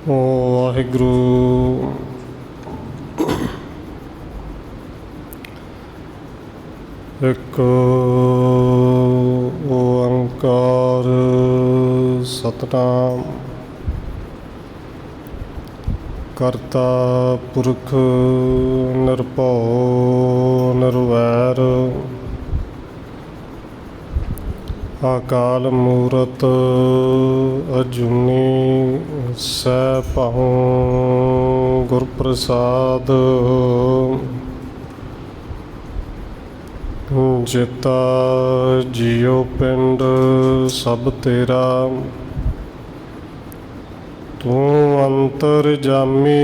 ਵਾਹਿਗੁਰੂ। ਇੱਕ ਓੰਕਾਰ ਸਤਿਨਾਮ ਕਰਤਾ ਪੁਰਖ ਨਿਰਭਉ ਨਿਰਵੈਰ ਅਕਾਲ ਮੂਰਤ ਅਜੂਨੀ ਸੈਭੰ ਗੁਰ ਪ੍ਰਸਾਦ। ਜੇਤਾ ਜੀਉ ਪਿੰਡ ਸਭ ਤੇਰਾ, ਤੂੰ ਅੰਤਰਜਾਮੀ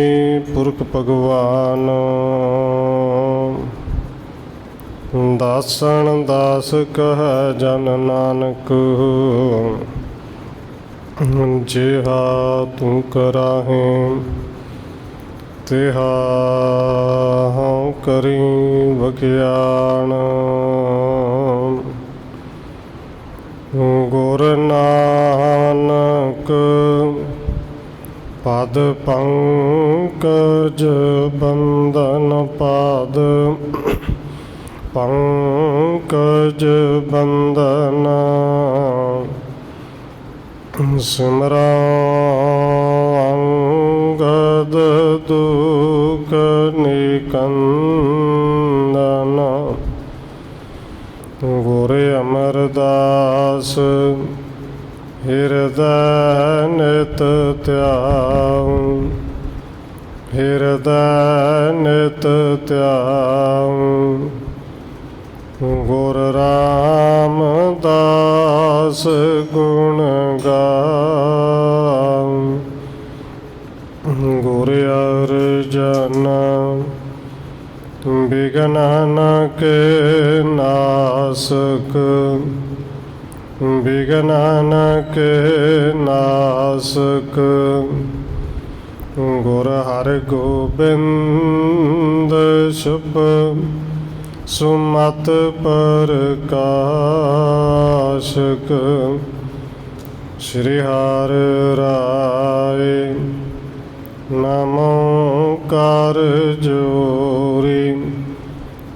ਪੁਰਖ ਭਗਵਾਨ। ਦਾਸਨ ਦਾਸ ਕਹੈ ਜਨ ਨਾਨਕ, ਜਿਹਾ ਤੂੰ ਕਰਾਹੇ ਤਿਹਾ ਹਉ ਕਰੀ ਵਖਿਆਣ। ਗੁਰ ਨਾਨਕ ਪਦ ਪੰਕਜ ਬੰਦਨ ਪਾਦ, ਪੰਕਜ ਬੰਦਨ ਸਿਮਰਉ ਅੰਗਦ ਦੁਖ ਨਿਕੰਦਨ। ਗੁਰ ਅਮਰਦਾਸ ਹਿਰਦੈ ਨਿਤ ਧਿਆਉ, ਹਿਰਦੈ ਨਿਤ ਧਿਆਉ। ਗੁਰ ਰਾਮਦਾਸ ਗੁਣ ਗਾਉ, ਗੁਰ ਅਰਜਨ ਬਿਘਨ ਕੇ ਨਾਸਕ, ਬਿਘਨ ਕੇ ਨਾਸਕ। ਗੁਰ ਹਰਗੋਬਿੰਦ ਸ਼ੁਭ ਸੁਮਤਿ ਪ੍ਰਕਾਸ਼ਕ। ਸ਼੍ਰੀ ਹਰਿ ਰਾਇ ਨਮੋ ਕਰ ਜੋਰੀ,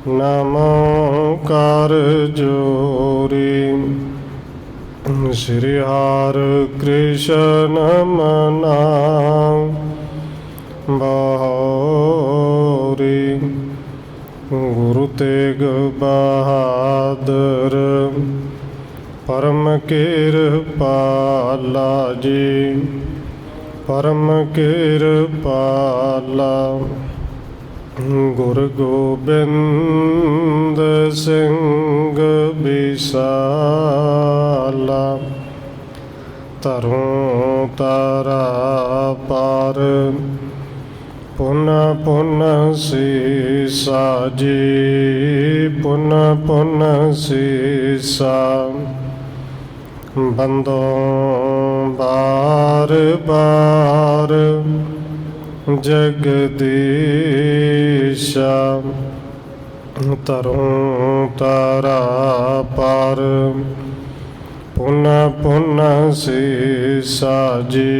ਨਮੋ ਕਰ ਜੋਰੀ। ਸ਼੍ਰੀ ਹਰਿ ਕ੍ਰਿਸ਼ਨ ਮਨਾਉ ਬਾਹੁਰੀ। ਗੁਰੂ ਤੇਗ ਬਹਾਦਰ ਪਰਮ ਕਿਰਪਾਲਾ ਜੀ, ਪਰਮ ਕਿਰਪਾਲਾ। ਗੁਰ ਗੋਬਿੰਦ ਸਿੰਘ ਬਿਸਾਲਾ, ਧਰੋਂ ਤਾਰਾ ਪਾਰ ਪੁਨ ਪੁਨ ਸੀਸਾ ਜੀ, ਪੁਨ ਪੁਨ ਸੀਸਾ। ਬੰਦੋਂ ਬਾਰ ਬਾਰ ਜਗਦੀਸ਼ਾ, ਧਰੋਂ ਤਾਰਾ ਪਾਰ ਪੁਨ ਪੁਨ ਸੀਸਾ ਜੀ,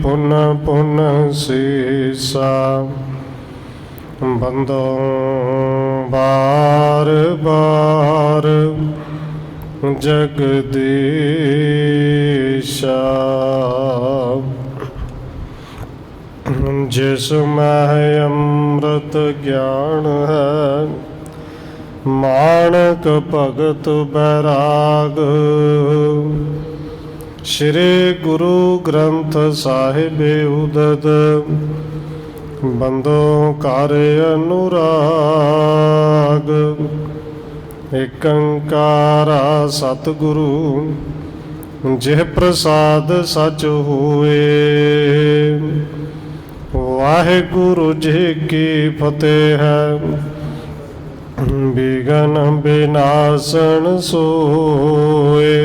ਪੁਨ ਪੁਨ ਸੀਸਾ। ਬੰਦੋਂ ਬਾਰ ਬਾਰ ਜਗਦੀਸ਼ਾ। ਜਿਸ ਮਹਿ ਅੰਮ੍ਰਿਤ ਗਿਆਨ ਹੈ, ਮਾਣਕ ਭਗਤ ਬੈਰਾਗ। ਸ਼੍ਰੀ ਗੁਰੂ ਗ੍ਰੰਥ ਸਾਹਿਬ ਉਦਦ, ਬੰਦੋ ਕਰ ਅਨੁਰਾਗ। ਏਕ ਓੰਕਾਰਾ ਸਤਿਗੁਰੂ, ਜਿਹ ਪ੍ਰਸਾਦ ਸਚ ਹੋਏ। ਵਾਹਿਗੁਰੂ ਜੀ ਕੀ ਫਤਿਹ ਹੈ, ਬਿਘਨ ਬਿਨਾਸਨ ਸੋਏ।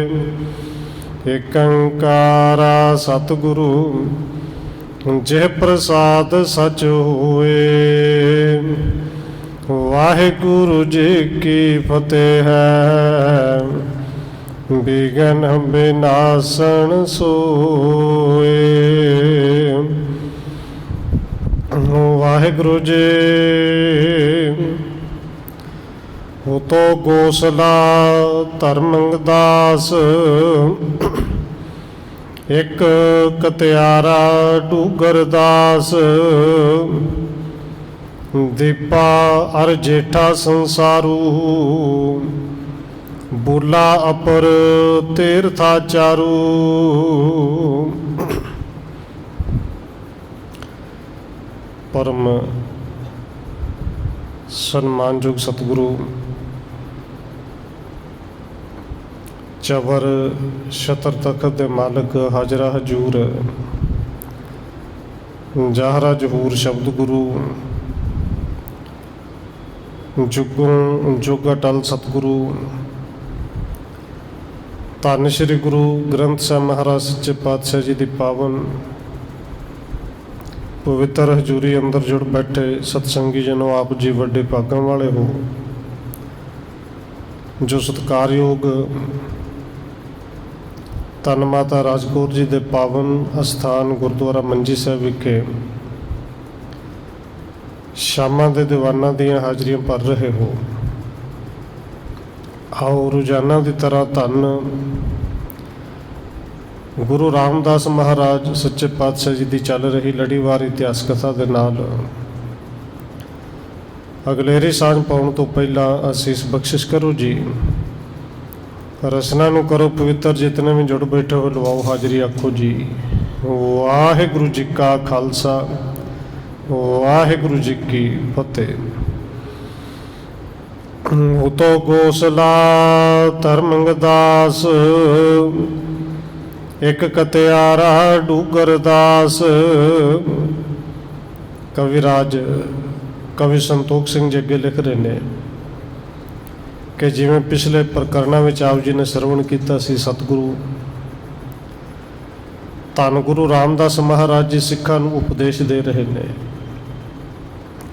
ਏਕ ਓੰਕਾਰਾ ਸਤਿਗੁਰੂ, ਜਿਹ ਪ੍ਰਸਾਦ ਸਚ ਹੋਏ। ਵਾਹਿਗੁਰੂ ਜੀ ਕੀ ਫਤਿਹ ਹੈ, ਬਿਘਨ ਬਿਨਾਸਨ ਸੋਏ। वाहिगुरु जी। हो तो गोसला धर्मदास, एक कत्यारा डूगरदास। दीपा अर जेठा संसारू, बुला अपर तीर्था चारू। परम सन्मानयोग सतगुरु चबर छतर तखत दे मालक हाजरा हजूर जाहरा जहूर शब्द गुरु जुगों जुग अटल सतगुरु धन श्री गुरु ग्रंथ साहिब महाराज सच्चे पातशाह जी की पावन पवित्र हजूरी अंदर जुड़ बैठे सतसंगी जनों, आप जी वड्डे भागां वाले हो जो सत्कारयोग धन माता राजकौर जी के पावन अस्थान गुरुद्वारा मंजी साहिब विखे शामां दे दीवाना दियां हाजरियां भर रहे हो। आओ रोजाना की तरह धन गुरु रामदास महाराज सच्चे पातशाह जी की चल रही लड़ीवार इतिहास कथा के नाल अगलेरी सांझ पाउण तो पहला असीस बख्शिश करो जी। रसना नूं करो पवित्र, जितने भी जुड़ बैठे हो लवाओ हाजरी, आखो जी वाहिगुरू जी का खालसा वाहिगुरू जी की फतेह। हो तो गोसला धर्मदास, एक कत्यारा डूगरदास। कविराज कवि संतोख सिंह जी अगे लिख रहे हैं कि जिमें पिछले प्रकरणों में आप जी ने श्रवण किया सी, सतगुरु धन गुरु रामदास महाराज जी सिखां नूं उपदेश दे रहे हैं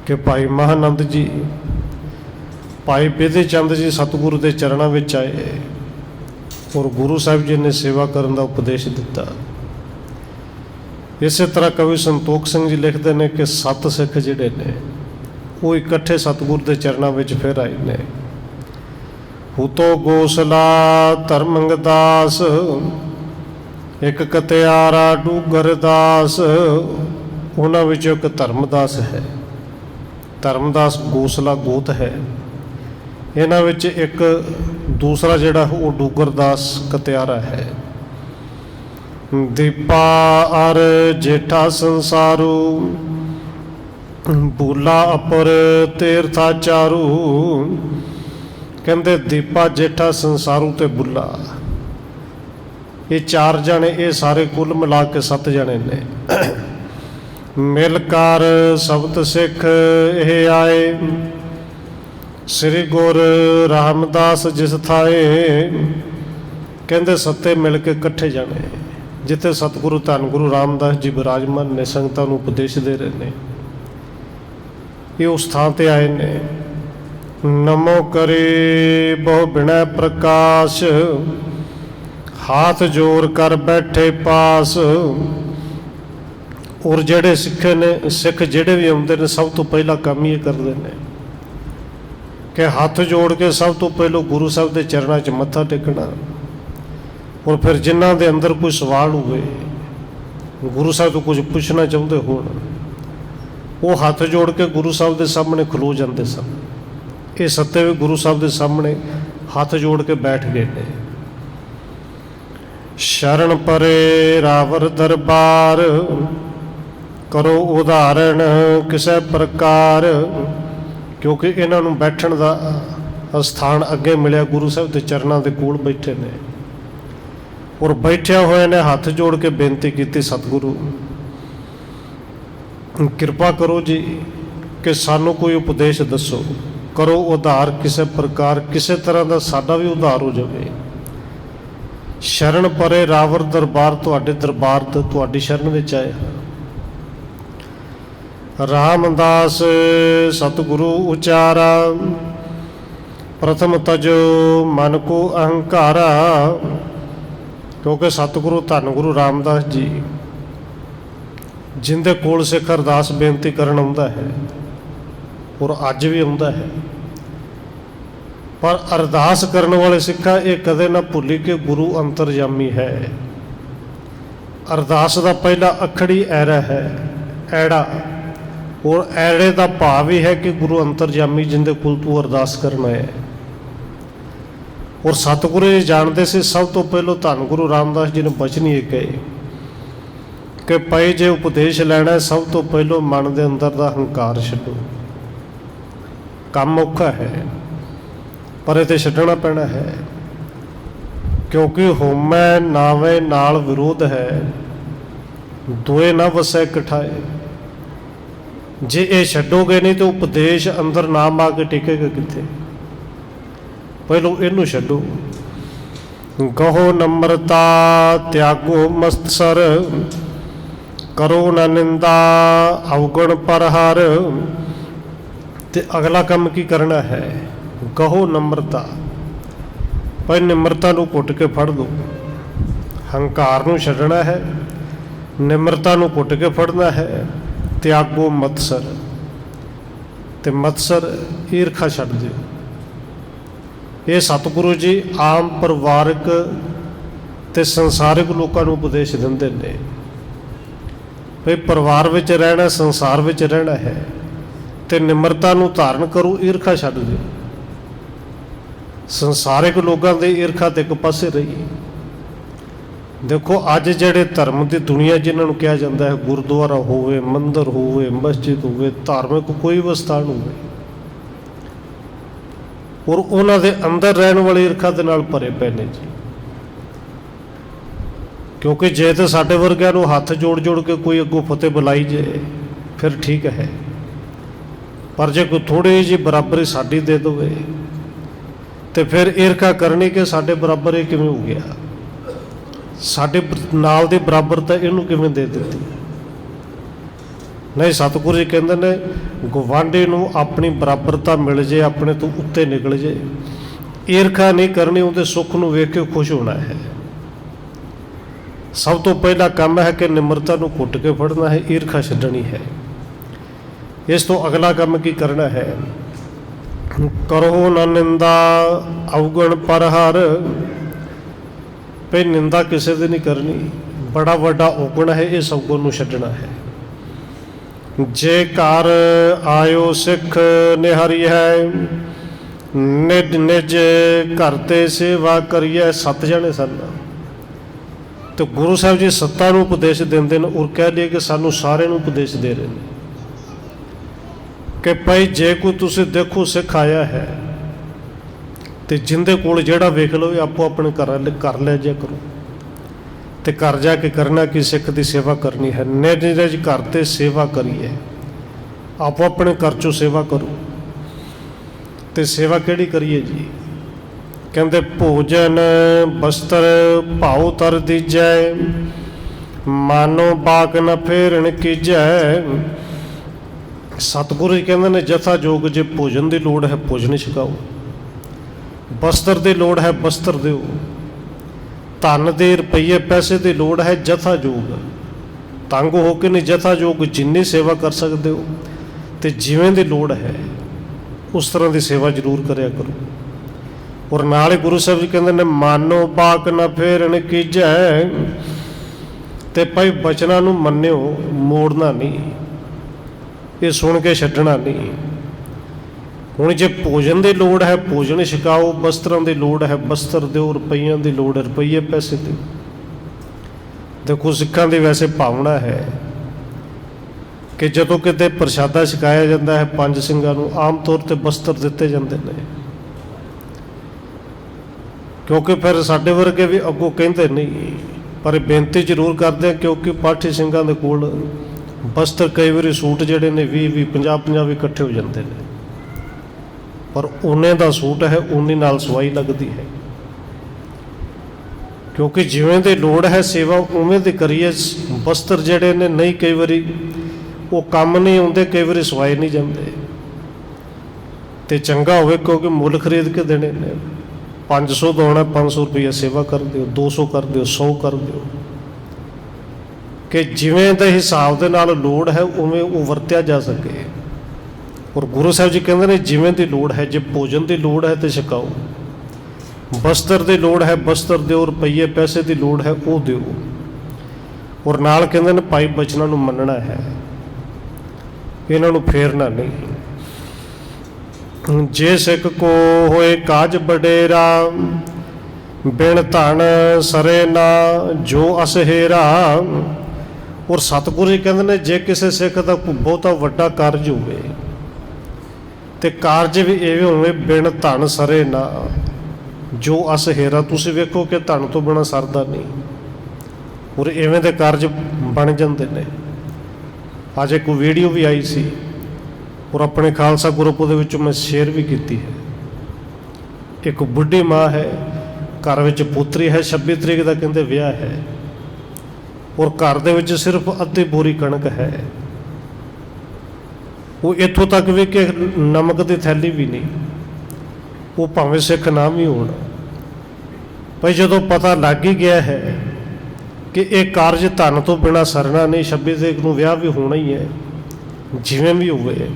कि भाई महानंद जी, भाई बिधि चंद जी सतगुरु के चरणों में आए और गुरु साहिब जी ने सेवा करने का उपदेश दिता। इस तरह कवि संतोख सिंह जी लिखते हैं कि 7 सिख जिहड़े ने वो इकट्ठे सतगुरु के चरणों में फिर आए ने। हो तो गोसला धर्मदास, एक कत्यारा डूगरदास। उन्हां विचों एक धर्मदास है, धर्मदास गोसला गोत है। इन्हां विच एक दूसरा जिहड़ा वो डूगरदास कत्यारा है। दीपा अर जेठा संसारू, बुला अपर तीर्था चारू। कहंदे दीपा जेठा संसारू ते बुला, ये 4 जने, ये सारे कुल मिला के 7 जने ने। मिलकार सब्त सिख यह आए, श्री गुर रामदास जिस थाए। कहंदे 7 मिल के कट्ठे जाने जिथे सतगुरु धन गुरु रामदास जी विराजमान ने, संगतां नूं उपदेश दे रहे ने। ये उस थां ते आए ने। नमो करे बहु बिना प्रकाश, हाथ जोड़ कर बैठे पास। और जेड़े सिख ने, सिख जेड़े भी आउंदे ने, सब तो पहला काम ये करते हैं कि हाथ जोड़ के सब तो पहलो गुरु साहब के चरणों च मत्था टेकना। और फिर जिन्हों के अंदर कोई सवाल हुए, गुरु साहब तो कुछ पूछना चाहते हो, वो हाथ जोड़ के गुरु साहब के सामने खलो जाते सन। ये 7 भी गुरु साहब के सामने हाथ जोड़ के बैठ गए ने। शरण परे रावर दरबार, करो उदाहरण किसी प्रकार। क्योंकि इन्हों बैठण का स्थान अगे मिले गुरु साहब के चरणों के कोल बैठे ने। और बैठिया हुए ने हाथ जोड़ के बेनती की, सतगुरु कृपा करो जी कि सानू कोई उपदेश दसो, करो उधार किसी प्रकार, किसी तरह का साडा भी उधार हो जाए। शरण परे रावर दरबार, तुहाडे दरबार तो तुहाडी शरण विच आए। रामदास सतगुरु उचारा, प्रथम तजो मन को अहंकारा। क्योंकि सतगुरु धन गुरु रामदास जी जिंदे कोल सिख अरदास बेनती करन आउंदा है और अज भी आउंदा है। पर अरदास करने वाले सिक्खा ये कदे ना भुली कि गुरु अंतरजामी है। अरदास का पहला अखड़ ही ऐरा है, ऐड़ा, और ऐड़े का भाव ही है कि गुरु अंतरजामी जिंदे कोल तू अरदास करना है। और सतगुरु जी जानते से सब तो पहलो धन गुरु रामदास जी ने बचन ही कहे कि भाई जे उपदेश लैना है सब तो पहलो मन के अंदर का हंकार छड्डो। काम औखा है पर इसे छड्डना पैना है, क्योंकि होमै नावे नाल विरोध है, दोए ना वसै कठाए। जे ये छड्डोगे नहीं तो उपदेश अंदर नाम आके टिकेगा किथे। पहलो इनू छड्डो। गहो नम्रता त्यागो मस्तसर, करो न निंदा अवगुण परहार। ते अगला काम की करना है, गहो नम्रता। पर निम्रता नू घुट के फड़ लो। हंकार नू छड्डना है, निम्रता नू घुट के फड़ना है। त्यागो मत्सर, ते मत्सर ईरखा छड्ड दिओ। ये सतगुरु जी आम परिवारक ते संसारिक लोगों को उपदेश दिंदे ने भाई परिवार विच रहना, संसार विच रहना है ते निम्रता नू धारण करो, ईरखा छड्ड दिओ। संसारिक लोगों के ईरखा ते एक पासे रही। देखो अज जिहड़े धर्म की दुनिया जिन्होंने कहा जाता है, गुरुद्वारा होवे, मंदिर होवे, मस्जिद होवे, धार्मिक कोई भी स्थान होवे, और उन्हां दे अंदर रहने वाले ईरखा दे नाल भरे पे ने जी। क्योंकि जे तो साडे वर्गिਆਂ ਨੂੰ हथ जोड़ जोड़ के कोई अगों फतेह बुलाई जाए फिर ठीक है, पर जे कोई थोड़ी जी बराबरी साडी दे देवे तो फिर ईरखा करनी कि साडे बराबर ये किवें हो गया, साडे नाल दी बराबरता इहनूं किवें दे दित्ती। नहीं, सतगुरु जी कहते ने गुआंढी नूं अपनी बराबरता मिल जाए, अपने तो उत्ते निकल जाए, ईरखा नहीं करनी, उहदे सुख नूं वेख के खुश होना है। सब तो पहला काम है कि निम्रता नूं घुट के फड़ना है, ईरखा छड्डनी है। इस तो अगला काम की करना है, करो न निंदा अवगुण परहार। भाई निंदा किसी की नहीं करनी, बड़ा वड्डा अवगुण है इस अवगुण नूं छड्डना है। जे घर आयो सिख निहारी है, निज निज घर ते सेवा करिए। 7 जने सन तो गुरु साहब जी 7 नूं उपदेश देंदे ने, और कह लिए कि सानू सारे नूं उपदेश दे रहे हैं कि भाई जे कोई तुसीं देखो सिख आया है तो जिंदे कोल जिहड़ा वेख लो आपो अपने घर कर लिया जा करो, तो घर जाके करना कि सिख की सेवा करनी है। निज निज घर ते सेवा करिए, आपो अपने घर चों सेवा करो। तो सेवा किहड़ी करिए जी? कहते भोजन वस्त्र भाव तर दीजै, मानो बाक न फेरन कीजै। सतगुरु जी कहते ने जथा जोग जे भोजन की लोड़ है भोजन छकाओ, वस्त्र की लोड़ है वस्त्र दिओ, धन दे रुपये पैसे की लोड़ है जथा जोग, तंग हो के नहीं जथा जोग जिन्नी सेवा कर सकते हो, तो जिवें दी लोड़ है उस तरह की सेवा जरूर करया करो। और नाल ही गुरु साहब जी कहते ने मानो बाक न फेरन कीजै। ते भाई बचना नूं मन्निओ, मोड़ना नहीं, ये सुन के छड्डना नहीं। हुण जे भोजन की लोड़ है भोजन छकाओ, वस्त्रों की लोड़ है वस्त्र दो, रुपइयां की लोड़ है रुपये पैसे दो। देखो सिखां दी वैसे भावना है कि जदों किते प्रशादा छकाया जाता है 5 ਸਿੰਘਾਂ नूं आम तौर पर वस्त्र दिते जाते हैं, क्योंकि फिर साडे वर्गे भी अगों कहते नहीं, पर बेनती जरूर करते हैं क्योंकि पाठी ਸਿੰਘਾਂ दे कोल वस्त्र कई बार सूट जोड़े ने 20-20 50-50 इकट्ठे हो जाते हैं, पर उन्ने का सूट है उन्नी नाल सवाई लगती है। क्योंकि जिवें दी लोड़ है सेवा उवें दी करिए। वस्त्र जोड़े ने नहीं कई बारी वो काम नहीं आते, कई बार सवाए नहीं जाते, तो चंगा होवे क्योंकि मुल खरीद के देने ने। 500 दोना 500 रुपया सेवा कर दो, 200 कर दो, 100 कर दो, ਕਿ ਜਿਵੇਂ ਦੇ ਹਿਸਾਬ ਦੇ ਨਾਲ ਲੋੜ ਹੈ ਉਵੇਂ ਉਹ ਵਰਤਿਆ ਜਾ ਸਕੇ। ਔਰ ਗੁਰੂ ਸਾਹਿਬ ਜੀ ਕਹਿੰਦੇ ਨੇ ਜਿਵੇਂ ਦੀ ਲੋੜ ਹੈ, ਜੇ ਭੋਜਨ ਦੀ ਲੋੜ ਹੈ ਤੇ ਛਕਾਓ, ਬਸਤਰ ਦੀ ਲੋੜ ਹੈ ਬਸਤਰ ਦਿਓ, ਰੁਪਈਏ ਪੈਸੇ ਦੀ ਲੋੜ ਹੈ ਉਹ ਦਿਓ। ਔਰ ਨਾਲ ਕਹਿੰਦੇ ਨੇ ਭਾਈ ਬਚਨਾਂ ਨੂੰ ਮੰਨਣਾ ਹੈ, ਇਹਨਾਂ ਨੂੰ ਫੇਰਨਾ ਨਹੀਂ। ਜੇ ਸਿੱਖ ਕੋ ਹੋਏ ਕਾਜ ਬਡੇਰਾ, ਬਿਨ ਧਨ ਸਰੇ ਨਾ ਜੋ ਅਸਹੇਰਾ। ਔਰ ਸਤਿਗੁਰੂ ਜੀ ਕਹਿੰਦੇ ਨੇ ਜੇ ਕਿਸੇ ਸਿੱਖ ਦਾ ਕੋਈ ਬਹੁਤਾ ਵੱਡਾ ਕਾਰਜ ਹੋਵੇ ਤੇ ਕਾਰਜ ਵੀ ਇਵੇਂ ਹੋਵੇ ਬਿਨ ਧਨ ਸਰੇ ਨਾ ਜੋ ਅਸਹੇਰਾ। ਤੁਸੀਂ ਵੇਖੋ ਕਿ ਧਨ ਤੋਂ ਬਿਨਾਂ ਸਰਦਾ ਨਹੀਂ, ਔਰ ਇਵੇਂ ਦੇ ਕਾਰਜ ਬਣ ਜਾਂਦੇ ਨੇ। ਅੱਜ ਇੱਕ ਵੀਡੀਓ ਵੀ ਆਈ ਸੀ ਔਰ ਆਪਣੇ ਖਾਲਸਾ ਗਰੁੱਪ ਦੇ ਵਿੱਚ ਮੈਂ ਸ਼ੇਅਰ ਵੀ ਕੀਤੀ ਹੈ। ਇੱਕ ਬੁੱਢੀ ਮਾਂ ਹੈ, ਘਰ ਵਿੱਚ ਪੁੱਤਰੀ ਹੈ, 26 ਤਰੀਕ ਦਾ ਕਹਿੰਦੇ ਵਿਆਹ ਹੈ, ਔਰ ਘਰ ਦੇ ਵਿੱਚ ਸਿਰਫ ਅੱਧੀ ਬੋਰੀ ਕਣਕ ਹੈ। ਉਹ ਇੱਥੋਂ ਤੱਕ ਵੀ ਕਿ ਨਮਕ ਦੀ ਥੈਲੀ ਵੀ ਨਹੀਂ, ਉਹ ਭਾਵੇਂ ਸਿੱਖ ਨਾ ਵੀ ਹੋਣ। ਭਾਈ ਜਦੋਂ ਪਤਾ ਲੱਗ ਹੀ ਗਿਆ ਹੈ ਕਿ ਇਹ ਕਾਰਜ ਧਨ ਤੋਂ ਬਿਨਾਂ ਸਰਨਾ ਨਹੀਂ, 26 ਤਰੀਕ ਨੂੰ ਵਿਆਹ ਵੀ ਹੋਣਾ ਹੀ ਹੈ, ਜਿਵੇਂ ਵੀ ਹੋਵੇ,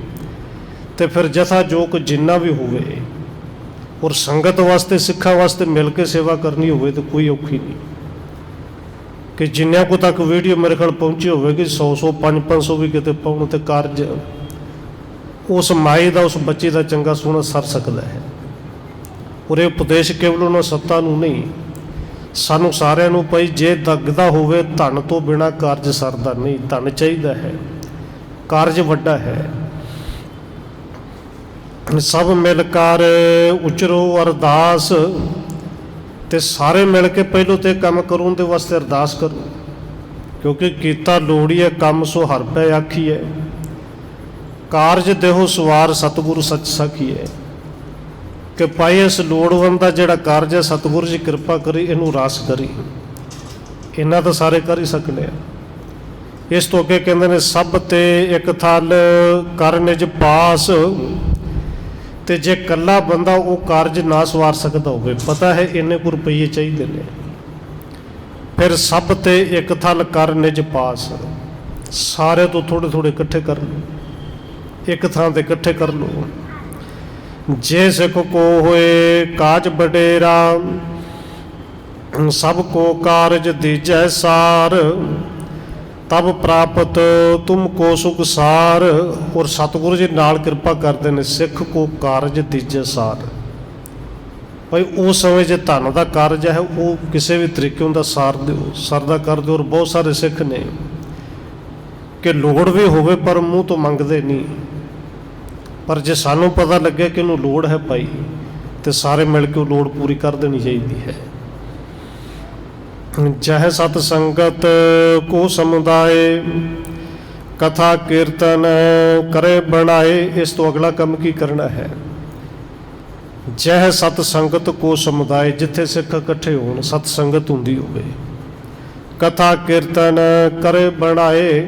ਤੇ ਫਿਰ ਜਥਾ ਜੋਗ ਜਿੰਨਾ ਵੀ ਹੋਵੇ, ਔਰ ਸੰਗਤ ਵਾਸਤੇ ਸਿੱਖਾਂ ਵਾਸਤੇ ਮਿਲ ਕੇ ਸੇਵਾ ਕਰਨੀ ਹੋਵੇ ਤਾਂ ਕੋਈ ਔਖੀ ਨਹੀਂ। ਕਿ ਜਿੰਨਿਆਂ ਕੋ ਤੱਕ ਵੀਡੀਓ ਮੇਰੇ ਕੋਲ ਪਹੁੰਚੀ ਹੋਵੇਗੀ 100 500 ਵੀ ਕਿਤੇ ਪਾਉਣ ਤੇ ਕਾਰਜ ਉਸ ਮਾਈ ਦਾ ਉਸ ਬੱਚੇ ਦਾ ਚੰਗਾ ਸੋਹਣਾ ਸਰ ਸਕਦਾ ਹੈ। ਔਰ ਇਹ ਉਪਦੇਸ਼ ਕੇਵਲ ਉਹਨਾਂ ਸੱਤਾਂ ਨੂੰ ਨਹੀਂ, ਸਾਨੂੰ ਸਾਰਿਆਂ ਨੂੰ ਭਾਈ ਜੇ ਦਗਦਾ ਹੋਵੇ ਧਨ ਤੋਂ ਬਿਨਾਂ ਕਾਰਜ ਸਰਦਾ ਨਹੀਂ। ਧਨ ਚਾਹੀਦਾ ਹੈ, ਕਾਰਜ ਵੱਡਾ ਹੈ। ਸਭ ਮਿਲ ਕਰ ਉਚਰੋ ਅਰਦਾਸ, ਤੇ ਸਾਰੇ ਮਿਲ ਕੇ ਪਹਿਲੋਂ ਤੇ ਕੰਮ ਕਰੋ ਦੇ ਵਾਸਤੇ ਅਰਦਾਸ ਕਰੋ, ਕਿਉਂਕਿ ਕੀਤਾ ਲੋੜੀਏ ਕੰਮ ਸੋ ਹਰ ਪੈ ਆਖੀਏ। ਕਾਰਜ ਦੇਹੋ ਸਵਾਰ ਸਤਿਗੁਰੂ ਸੱਚ ਸਖੀਏ। ਕਿ ਭਾਈ ਇਸ ਲੋੜਵੰਦ ਦਾ ਜਿਹੜਾ ਕਾਰਜ ਹੈ ਸਤਿਗੁਰੂ ਜੀ ਕਿਰਪਾ ਕਰੀ, ਇਹਨੂੰ ਰਾਸ ਕਰੀ। ਇਹਨਾਂ ਤਾਂ ਸਾਰੇ ਕਰ ਹੀ ਸਕਦੇ ਆ। ਇਸ ਤੋਂ ਅੱਗੇ ਕਹਿੰਦੇ ਨੇ ਸਭ ਤੇ ਇੱਕ ਥਲ ਕਰ ਨਿਜ ਪਾਸ। ਤੇ ਜੇ ਇਕੱਲਾ ਬੰਦਾ ਉਹ ਕਾਰਜ ਨਾ ਸਵਾਰ ਸਕਦਾ ਹੋਵੇ, ਪਤਾ ਹੈ ਇੰਨੇ ਕੁ ਰੁਪਈਏ ਚਾਹੀਦੇ ਨੇ, ਫਿਰ ਸਭ ਤੇ ਇੱਕ ਥਲ ਕਰ ਨਿਜ ਪਾਸ। ਸਾਰੇ ਤੋਂ ਥੋੜ੍ਹੇ ਥੋੜ੍ਹੇ ਇਕੱਠੇ ਕਰ ਲਓ, ਇੱਕ ਥਾਂ ਤੇ ਇਕੱਠੇ ਕਰ ਲਓ। ਜੇ ਸਿੱਖ ਕੋ ਹੋਏ ਕਾਜ ਬਡੇਰਾ, ਸਭ ਕੋ ਕਾਰਜ ਦੀਜੈ ਸਾਰ। ਤਬ ਪ੍ਰਾਪਤ ਤੁਮ ਕੋ ਸੁਖ ਸਾਰ। ਔਰ ਸਤਿਗੁਰੂ ਜੀ ਨਾਲ ਕਿਰਪਾ ਕਰਦੇ ਨੇ, ਸਿੱਖ ਕੋ ਕਾਰਜ ਦੀਜੈ ਸਾਰ। ਭਾਈ ਉਸ ਸਮੇਂ ਜੇ ਧਨ ਦਾ ਕਾਰਜ ਹੈ ਉਹ ਕਿਸੇ ਵੀ ਤਰੀਕੇ ਹੁੰਦਾ ਸਾਰ ਦਿਓ, ਸਰਦਾ ਕਰ ਦਿਓ। ਔਰ ਬਹੁਤ ਸਾਰੇ ਸਿੱਖ ਨੇ ਕਿ ਲੋੜ ਵੀ ਹੋਵੇ ਪਰ ਮੂੰਹ ਤੋਂ ਮੰਗਦੇ ਨਹੀਂ, ਪਰ ਜੇ ਸਾਨੂੰ ਪਤਾ ਲੱਗੇ ਕਿ ਇਹਨੂੰ ਲੋੜ ਹੈ ਭਾਈ, ਤੇ ਸਾਰੇ ਮਿਲ ਕੇ ਉਹ ਲੋੜ ਪੂਰੀ ਕਰ ਦੇਣੀ ਚਾਹੀਦੀ ਹੈ। ਜਹ ਸਤ ਸੰਗਤ ਕੋ ਸਮੁਦਾਏ, ਕਥਾ ਕੀਰਤਨ ਕਰੇ ਬਣਾਏ। ਇਸ ਤੋਂ ਅਗਲਾ ਕੰਮ ਕੀ ਕਰਨਾ ਹੈ? ਜਹ ਸਤ ਸੰਗਤ ਕੋ ਸਮੁਦਾਏ, ਜਿੱਥੇ ਸਿੱਖ ਇਕੱਠੇ ਹੋਣ, ਸਤ ਸੰਗਤ ਹੁੰਦੀ ਹੋਵੇ। ਕਥਾ ਕੀਰਤਨ ਕਰੇ ਬਣਾਏ,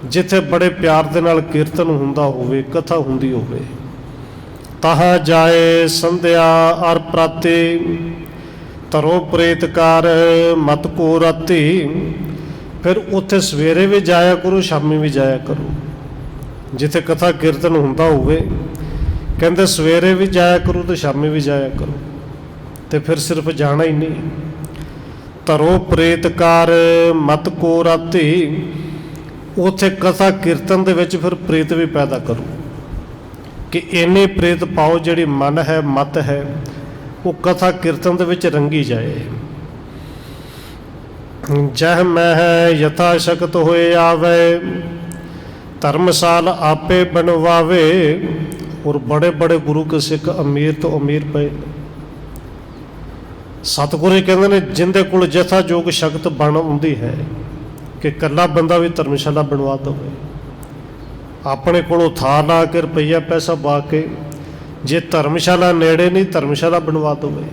ਜਿੱਥੇ ਬੜੇ ਪਿਆਰ ਦੇ ਨਾਲ ਕੀਰਤਨ ਹੁੰਦਾ ਹੋਵੇ, ਕਥਾ ਹੁੰਦੀ ਹੋਵੇ। ਤਹਾਂ ਜਾਏ ਸੰਧਿਆ ਅਰ ਪ੍ਰਾਤੇ, ਧਰੋ ਪ੍ਰੇਤਕਾਰ ਮਤ ਕੋ ਰਾਤੀ। ਫਿਰ ਉੱਥੇ ਸਵੇਰੇ ਵੀ ਜਾਇਆ ਕਰੋ, ਸ਼ਾਮੀ ਵੀ ਜਾਇਆ ਕਰੋ। ਜਿੱਥੇ ਕਥਾ ਕੀਰਤਨ ਹੁੰਦਾ ਹੋਵੇ ਕਹਿੰਦੇ ਸਵੇਰੇ ਵੀ ਜਾਇਆ ਕਰੋ ਤੇ ਸ਼ਾਮੀ ਵੀ ਜਾਇਆ ਕਰੋ। ਤੇ ਫਿਰ ਸਿਰਫ ਜਾਣਾ ਹੀ ਨਹੀਂ, ਧਰੋ ਪ੍ਰੇਤਕਾਰ ਮਤ ਕੋ ਰਾਤੀ। ਉੱਥੇ ਕਥਾ ਕੀਰਤਨ ਦੇ ਵਿੱਚ ਫਿਰ ਪ੍ਰੇਤ ਵੀ ਪੈਦਾ ਕਰੋ ਕਿ ਇੰਨੇ ਪ੍ਰੇਤ ਪਾਓ ਜਿਹੜੀ ਮਨ ਹੈ, ਮਤ ਹੈ, ਉਹ ਕਥਾ ਕੀਰਤਨ ਦੇ ਵਿੱਚ ਰੰਗੀ ਜਾਏ। ਜਹ ਮਹਿ ਯਥਾ ਸ਼ਕਤ ਹੋਏ ਆਵੇ, ਧਰਮਸਾਲ ਆਪੇ ਬਣਵਾਵੇ। ਔਰ ਬੜੇ ਬੜੇ ਗੁਰੂ ਕੇ ਸਿੱਖ ਅਮੀਰ ਤੋਂ ਅਮੀਰ ਪਏ। ਸਤਿਗੁਰੂ ਕਹਿੰਦੇ ਨੇ ਜਿੰਦੇ ਕੋਲ ਜਥਾ ਜੋਗ ਸ਼ਕਤ ਬਣ ਹੁੰਦੀ ਹੈ ਕਿ ਇਕੱਲਾ ਬੰਦਾ ਵੀ ਧਰਮਸ਼ਾਲਾ ਬਣਵਾ ਦੇਵੇ। ਆਪਣੇ ਕੋਲੋਂ ਥਾਂ ਲਾ ਕੇ ਰੁਪਈਆ ਪੈਸਾ ਪਾ ਕੇ, ਜੇ ਧਰਮਸ਼ਾਲਾ ਨੇੜੇ ਨਹੀਂ ਧਰਮਸ਼ਾਲਾ ਬਣਵਾ ਦੇਵੇ।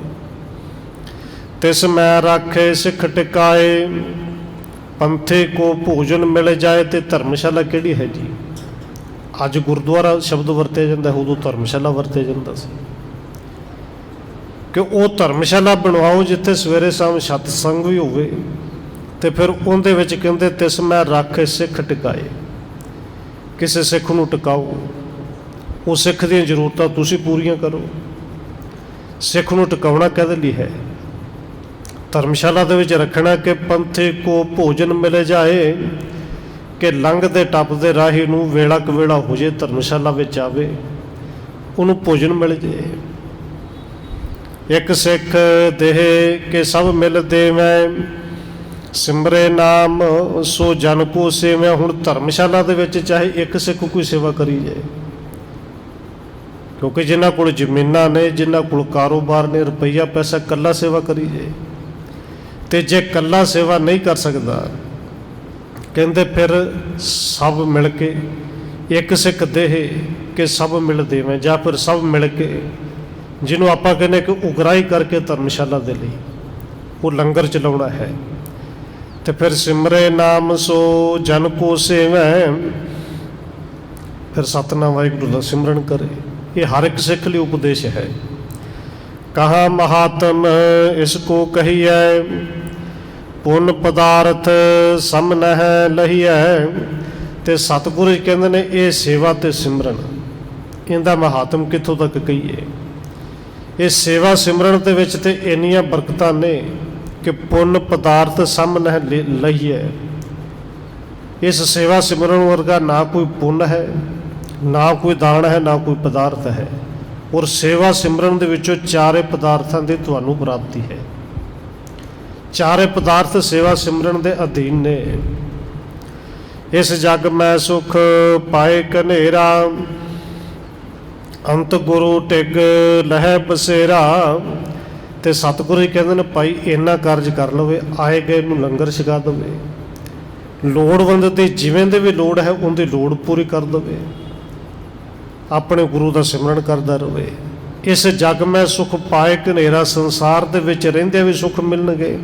ਤਿਸ ਮੈਂ ਰਾਖੇ ਸਿੱਖ ਟਿਕਾਏ, ਪੰਥੇ ਕੋ ਭੋਜਨ ਮਿਲ ਜਾਏ। ਤੇ ਧਰਮਸ਼ਾਲਾ ਕਿਹੜੀ ਹੈ ਜੀ? ਅੱਜ ਗੁਰਦੁਆਰਾ ਸ਼ਬਦ ਵਰਤਿਆ ਜਾਂਦਾ, ਉਦੋਂ ਧਰਮਸ਼ਾਲਾ ਵਰਤਿਆ ਜਾਂਦਾ ਸੀ। ਕਿ ਉਹ ਧਰਮਸ਼ਾਲਾ ਬਣਵਾਓ ਜਿੱਥੇ ਸਵੇਰੇ ਸ਼ਾਮ ਸਤਸੰਗ ਵੀ ਹੋਵੇ, ਤੇ ਫਿਰ ਉਹਦੇ ਵਿੱਚ ਕਹਿੰਦੇ ਤਿਸ ਮੈਂ ਰਾਖੇ ਸਿੱਖ ਟਿਕਾਏ, ਕਿਸੇ ਸਿੱਖ ਨੂੰ ਟਿਕਾਓ। ਉਹ ਸਿੱਖ ਦੀਆਂ ਜ਼ਰੂਰਤਾਂ ਤੁਸੀਂ ਪੂਰੀਆਂ ਕਰੋ। ਸਿੱਖ ਨੂੰ ਟਿਕਾਉਣਾ ਕਾਹਦੇ ਲਈ ਹੈ? ਧਰਮਸ਼ਾਲਾ ਦੇ ਵਿੱਚ ਰੱਖਣਾ ਕਿ ਪੰਥੇ ਕੋ ਭੋਜਨ ਮਿਲ ਜਾਏ, ਕਿ ਲੰਘਦੇ ਟੱਪਦੇ ਰਾਹੀ ਨੂੰ ਵੇਲਾ ਕਵੇਲਾ ਹੋ ਜੇ ਧਰਮਸ਼ਾਲਾ ਵਿੱਚ ਆਵੇ, ਉਹਨੂੰ ਭੋਜਨ ਮਿਲ ਜੇ। ਇੱਕ ਸਿੱਖ ਦੇਹ ਕੇ ਸਭ ਮਿਲ ਦੇਵੈ, ਸਿਮਰੇ ਨਾਮ ਸੋ ਜਨ ਕੋ ਸੇਵੈ। ਹੁਣ ਧਰਮਸ਼ਾਲਾ ਦੇ ਵਿੱਚ ਚਾਹੇ ਇੱਕ ਸਿੱਖ ਕੋਈ ਸੇਵਾ ਕਰੀ ਜਾਏ, ਕਿਉਂਕਿ ਜਿਨ੍ਹਾਂ ਕੋਲ ਜ਼ਮੀਨਾਂ ਨੇ, ਜਿਨ੍ਹਾਂ ਕੋਲ ਕਾਰੋਬਾਰ ਨੇ, ਰੁਪਈਆ ਪੈਸਾ, ਇਕੱਲਾ ਸੇਵਾ ਕਰੀ ਜਾਏ। ਤੇ ਜੇ ਇਕੱਲਾ ਸੇਵਾ ਨਹੀਂ ਕਰ ਸਕਦਾ, ਕਹਿੰਦੇ ਫਿਰ ਸਭ ਮਿਲ ਕੇ, ਇੱਕ ਸਿੱਖ ਦੇਹ ਕਿ ਸਭ ਮਿਲ ਦੇਵੇਂ, ਜਾਂ ਫਿਰ ਸਭ ਮਿਲ ਕੇ, ਜਿਹਨੂੰ ਆਪਾਂ ਕਹਿੰਦੇ ਕਿ ਉਗਰਾਹੀ ਕਰਕੇ ਧਰਮਸ਼ਾਲਾ ਦੇ ਲਈ ਉਹ ਲੰਗਰ ਚਲਾਉਣਾ ਹੈ। ਤੇ ਫਿਰ ਸਿਮਰੇ ਨਾਮ ਸੋ ਜਨ ਕੋ ਸੇਵੈ, ਫਿਰ ਸਤਿਨਾਮ ਵਾਹਿਗੁਰੂ ਦਾ ਸਿਮਰਨ ਕਰੇ। ਇਹ ਹਰ ਇੱਕ ਸਿੱਖ ਲਈ ਉਪਦੇਸ਼ ਹੈ। ਕਹਾ ਮਹਾਤਮ ਇਸ ਕੋ ਕਹੀਐ, ਪੁੰਨ ਪਦਾਰਥ ਸਮ ਨਹਿ ਲਹੀਐ। ਤੇ ਸਤਿਗੁਰੂ ਜੀ ਕਹਿੰਦੇ ਨੇ ਇਹ ਸੇਵਾ ਤੇ ਸਿਮਰਨ, ਇਹਦਾ ਮਹਾਤਮ ਕਿੱਥੋਂ ਤੱਕ ਕਹੀਏ। ਇਹ ਸੇਵਾ ਸਿਮਰਨ ਦੇ ਵਿੱਚ ਤੇ ਇੰਨੀਆਂ ਬਰਕਤਾਂ ਨੇ ਕਿ ਪੁੰਨ ਪਦਾਰਥ ਸਮ ਨਹਿ ਲਹੀਐ। ਇਸ ਸੇਵਾ ਸਿਮਰਨ ਵਰਗਾ ਨਾ ਕੋਈ ਪੁੰਨ ਹੈ, ਨਾ ਕੋਈ ਦਾਨ ਹੈ, ਨਾ ਕੋਈ ਪਦਾਰਥ ਹੈ। ਔਰ ਸੇਵਾ ਸਿਮਰਨ ਦੇ ਵਿੱਚੋਂ ਚਾਰੇ ਪਦਾਰਥਾਂ ਦੀ ਤੁਹਾਨੂੰ ਪ੍ਰਾਪਤੀ ਹੈ। ਚਾਰੇ ਪਦਾਰਥ ਸੇਵਾ ਸਿਮਰਨ ਦੇ ਅਧੀਨ ਨੇ। ਇਸ ਜਗ ਮੈਂ ਸੁਖ ਪਾਏ ਕਨੇਰਾ, ਅੰਤ ਗੁਰੂ ਟਿਗ ਲਹਿ ਬਸੇਰਾ। ਤੇ ਸਤਿਗੁਰੂ ਜੀ ਕਹਿੰਦੇ ਨੇ ਭਾਈ ਇੰਨਾ ਕਾਰਜ ਕਰ ਲਵੇ, ਆਏ ਗਏ ਨੂੰ ਲੰਗਰ ਛਕਾ ਦੇਵੇ, ਲੋੜਵੰਦ ਦੀ ਜਿਵੇਂ ਦੇ ਵੀ ਲੋੜ ਹੈ ਉਹਦੀ ਲੋੜ ਪੂਰੀ ਕਰ ਦੇਵੇ, ਆਪਣੇ ਗੁਰੂ ਦਾ ਸਿਮਰਨ ਕਰਦਾ ਰਹੇ। ਇਸ ਜਗ ਮੈਂ ਸੁਖ ਪਾਏ ਕਨੇਰਾ, ਸੰਸਾਰ ਦੇ ਵਿੱਚ ਰਹਿੰਦਿਆਂ ਵੀ ਸੁੱਖ ਮਿਲਣਗੇ।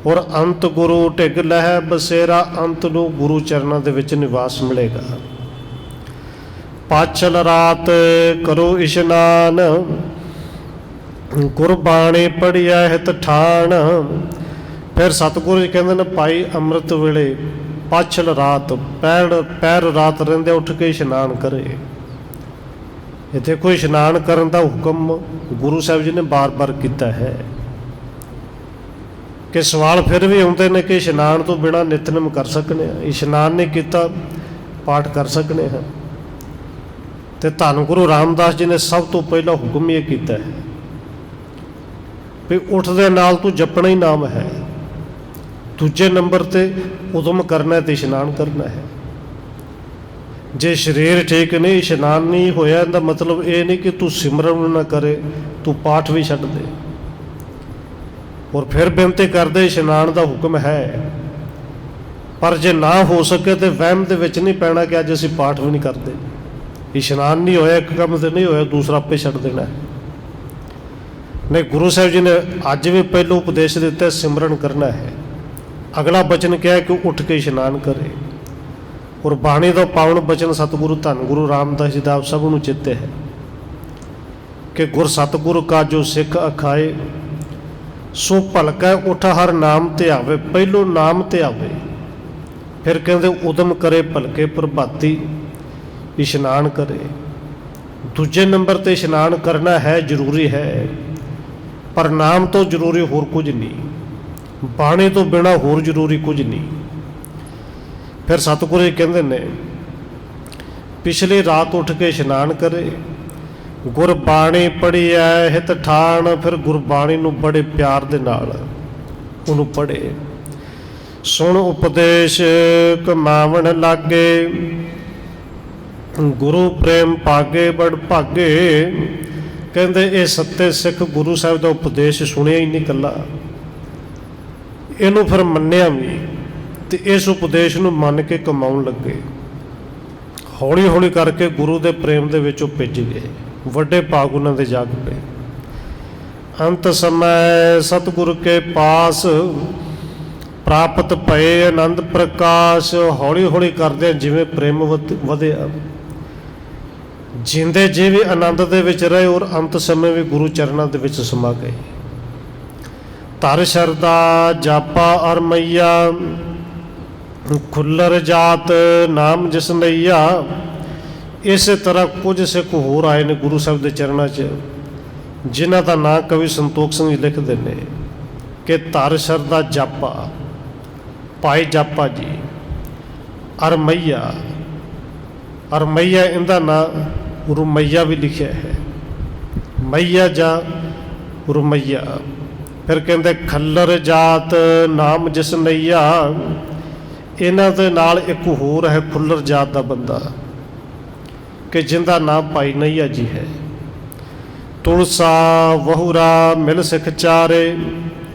ਔਰ ਅੰਤ ਗੁਰੂ ਢਿਗ ਲਹਿ ਬਸੇਰਾ, ਅੰਤ ਨੂੰ ਗੁਰੂ ਚਰਨਾਂ ਦੇ ਵਿੱਚ ਨਿਵਾਸ ਮਿਲੇਗਾ। ਪਾਛਲ ਰਾਤ ਕਰੋ ਇਸ਼ਨਾਨ, ਗੁਰਬਾਣੀ ਪੜ੍ਹਿਆ ਹਿਤ ਠਾਣ। ਫਿਰ ਸਤਿਗੁਰੂ ਜੀ ਕਹਿੰਦੇ ਨੇ ਭਾਈ ਅੰਮ੍ਰਿਤ ਵੇਲੇ ਪਾਛਲ ਰਾਤ, ਪੈਰ ਰਾਤ ਰਹਿੰਦੇ ਉੱਠ ਕੇ ਇਸ਼ਨਾਨ ਕਰੇ। ਇੱਥੇ ਕੋਈ ਇਸ਼ਨਾਨ ਕਰਨ ਦਾ ਹੁਕਮ ਗੁਰੂ ਸਾਹਿਬ ਜੀ ਨੇ ਬਾਰ-ਬਾਰ ਕੀਤਾ ਹੈ। ਕਿ ਸਵਾਲ ਫਿਰ ਵੀ ਆਉਂਦੇ ਨੇ ਕਿ ਇਸ਼ਨਾਨ ਤੋਂ ਬਿਨਾਂ ਨਿਤਨੇਮ ਕਰ ਸਕਨੇ ਹਾਂ, ਇਸ਼ਨਾਨ ਨਹੀਂ ਕੀਤਾ ਪਾਠ ਕਰ ਸਕਨੇ ਹਾਂ। ਤੇ ਧੰਨ ਗੁਰੂ ਰਾਮਦਾਸ ਜੀ ਨੇ ਸਭ ਤੋਂ ਪਹਿਲਾਂ ਹੁਕਮ ਇਹ ਕੀਤਾ ਹੈ ਵੀ ਉੱਠਦੇ ਨਾਲ ਤੂੰ ਜਪਣਾ ਹੀ ਨਾਮ ਹੈ। ਦੂਜੇ ਨੰਬਰ 'ਤੇ ਉਦਮ ਕਰਨਾ ਤੇ ਇਸ਼ਨਾਨ ਕਰਨਾ ਹੈ। ਜੇ ਸਰੀਰ ਠੀਕ ਨਹੀਂ, ਇਸ਼ਨਾਨ ਨਹੀਂ ਹੋਇਆ, ਇਹਦਾ ਮਤਲਬ ਇਹ ਨਹੀਂ ਕਿ ਤੂੰ ਸਿਮਰਨ ਨਾ ਕਰੇ, ਤੂੰ ਪਾਠ ਵੀ ਛੱਡ ਦੇ। ਔਰ ਫਿਰ ਬੇਨਤੀ ਕਰਦੇ ਇਸ਼ਨਾਨ ਦਾ ਹੁਕਮ ਹੈ, ਪਰ ਜੇ ਨਾ ਹੋ ਸਕੇ ਤੇ ਵਹਿਮ ਦੇ ਵਿੱਚ ਨਹੀਂ ਪੈਣਾ ਕਿ ਅੱਜ ਅਸੀਂ ਪਾਠ ਵੀ ਨਹੀਂ ਕਰਦੇ। ਇਸ਼ਨਾਨ ਨਹੀਂ ਹੋਇਆ, ਇੱਕ ਕੰਮ ਤੇ ਨਹੀਂ ਹੋਇਆ, ਦੂਸਰਾ ਆਪੇ ਛੱਡ ਦੇਣਾ। ਨਹੀਂ, ਗੁਰੂ ਸਾਹਿਬ ਜੀ ਨੇ ਅੱਜ ਵੀ ਪਹਿਲੋਂ ਉਪਦੇਸ਼ ਦਿੱਤਾ ਸਿਮਰਨ ਕਰਨਾ ਹੈ। ਅਗਲਾ ਬਚਨ ਕਿਹਾ ਕਿ ਉੱਠ ਕੇ ਇਸ਼ਨਾਨ ਕਰੇ। ਔਰ ਬਾਣੀ ਦਾ ਪਾਵਨ ਬਚਨ ਸਤਿਗੁਰੂ ਧੰਨ ਗੁਰੂ ਰਾਮਦਾਸ ਜੀ ਦਾ ਆਪ ਸਭ ਨੂੰ ਚੇਤੇ ਹੈ ਕਿ ਗੁਰ ਸਤਿਗੁਰੂ ਕਾ ਜੋ ਸਿੱਖ ਅਖਾਏ, ਸੋ ਭਲਕੈ ਉੱਠ ਹਰ ਨਾਮ ਤੇ ਆਵੇ। ਪਹਿਲੋਂ ਨਾਮ ਤੇ ਆਵੇ, ਫਿਰ ਕਹਿੰਦੇ ਉਦਮ ਕਰੇ ਭਲਕੇ ਪ੍ਰਭਾਤੀ, ਇਸ਼ਨਾਨ ਕਰੇ। ਦੂਜੇ ਨੰਬਰ 'ਤੇ ਇਸ਼ਨਾਨ ਕਰਨਾ ਹੈ, ਜ਼ਰੂਰੀ ਹੈ, ਪਰ ਨਾਮ ਤੋਂ ਜ਼ਰੂਰੀ ਹੋਰ ਕੁਝ ਨਹੀਂ, ਬਾਣੀ ਤੋਂ ਬਿਨਾਂ ਹੋਰ ਜ਼ਰੂਰੀ ਕੁਝ ਨਹੀਂ। ਫਿਰ ਸਤਿਗੁਰੂ ਜੀ ਕਹਿੰਦੇ ਨੇ ਪਿਛਲੀ ਰਾਤ ਉੱਠ ਕੇ ਇਸ਼ਨਾਨ ਕਰੇ, ਗੁਰਬਾਣੀ ਪੜ੍ਹੀਐ ਹਿਤ ਠਾਣ। ਫਿਰ ਗੁਰਬਾਣੀ ਨੂੰ ਬੜੇ ਪਿਆਰ ਦੇ ਨਾਲ ਉਹਨੂੰ ਪੜ੍ਹੇ। ਸੁਣ ਉਪਦੇਸ਼ ਕਮਾਵਣ ਲਾਗੇ, ਗੁਰੂ ਪ੍ਰੇਮ ਭਾਗੇ ਬੜ ਭਾਗੇ। ਕਹਿੰਦੇ ਇਹ ਸੱਤੇ ਸਿੱਖ ਗੁਰੂ ਸਾਹਿਬ ਦਾ ਉਪਦੇਸ਼ ਸੁਣਿਆ ਹੀ ਨਹੀਂ ਇਕੱਲਾ, ਇਹਨੂੰ ਫਿਰ ਮੰਨਿਆ ਵੀ, ਤੇ ਇਸ ਉਪਦੇਸ਼ ਨੂੰ ਮੰਨ ਕੇ ਕਮਾਉਣ ਲੱਗੇ। ਹੌਲੀ ਹੌਲੀ ਕਰਕੇ ਗੁਰੂ ਦੇ ਪ੍ਰੇਮ ਦੇ ਵਿੱਚ ਉਹ ਭਿੱਜ ਗਏ, ਵੱਡੇ ਭਾਗ ਉਹਨਾਂ ਦੇ ਜਾਗ ਪਏ। ਅੰਤ ਸਮੇਂ ਸਤਿਗੁਰੂ ਕੇ ਪਾਸ ਪ੍ਰਾਪਤ ਭਏ ਆਨੰਦ ਪ੍ਰਕਾਸ਼। ਹੌਲੀ ਹੌਲੀ ਕਰਦੇ ਜਿਵੇਂ ਪ੍ਰੇਮ ਵਧਿਆ, ਜਿੰਦੇ ਜੀ ਵੀ ਆਨੰਦ ਦੇ ਵਿੱਚ ਰਹੇ, ਔਰ ਅੰਤ ਸਮੇਂ ਵੀ ਗੁਰੂ ਚਰਨਾਂ ਦੇ ਵਿੱਚ ਸਮਾ ਗਏ। ਧਰ ਸ਼ਰਦਾ ਜਾਪਾ ਅਰ ਮਈਆ, ਖੁੱਲਰ ਜਾਤ ਨਾਮ ਜਿਸ ਨਈਆ। ਇਸੇ ਤਰ੍ਹਾਂ ਕੁਝ ਸਿੱਖ ਹੋਰ ਆਏ ਨੇ ਗੁਰੂ ਸਾਹਿਬ ਦੇ ਚਰਨਾਂ 'ਚ, ਜਿਨ੍ਹਾਂ ਦਾ ਨਾਂ ਕਵੀ ਸੰਤੋਖ ਸਿੰਘ ਜੀ ਲਿਖਦੇ ਨੇ ਕਿ ਧਰ ਸ਼ਰਦਾ ਜਾਪਾ, ਭਾਈ ਜਾਪਾ ਜੀ, ਅਰਮਈਆ। ਅਰਮਈਆ ਇਹਦਾ ਨਾਂ ਰੁਮਈਆ ਵੀ ਲਿਖਿਆ ਹੈ, ਮਈਆ ਜਾਂ ਰੁਮਈਆ। ਫਿਰ ਕਹਿੰਦੇ ਖੱਲਰ ਜਾਤ ਨਾਮ ਜਿਸ ਨਈਆ। ਇਹਨਾਂ ਦੇ ਨਾਲ ਇੱਕ ਹੋਰ ਹੈ ਖੁੱਲਰ ਜਾਤ ਦਾ ਬੰਦਾ ਕਿ ਜਿਹਦਾ ਨਾਮ ਭਾਈ ਨਈਆ ਜੀ ਹੈ। ਤੁਲਸਾ ਵਹੁਰਾ ਮਿਲ ਸਿੱਖ ਚਾਰੇ।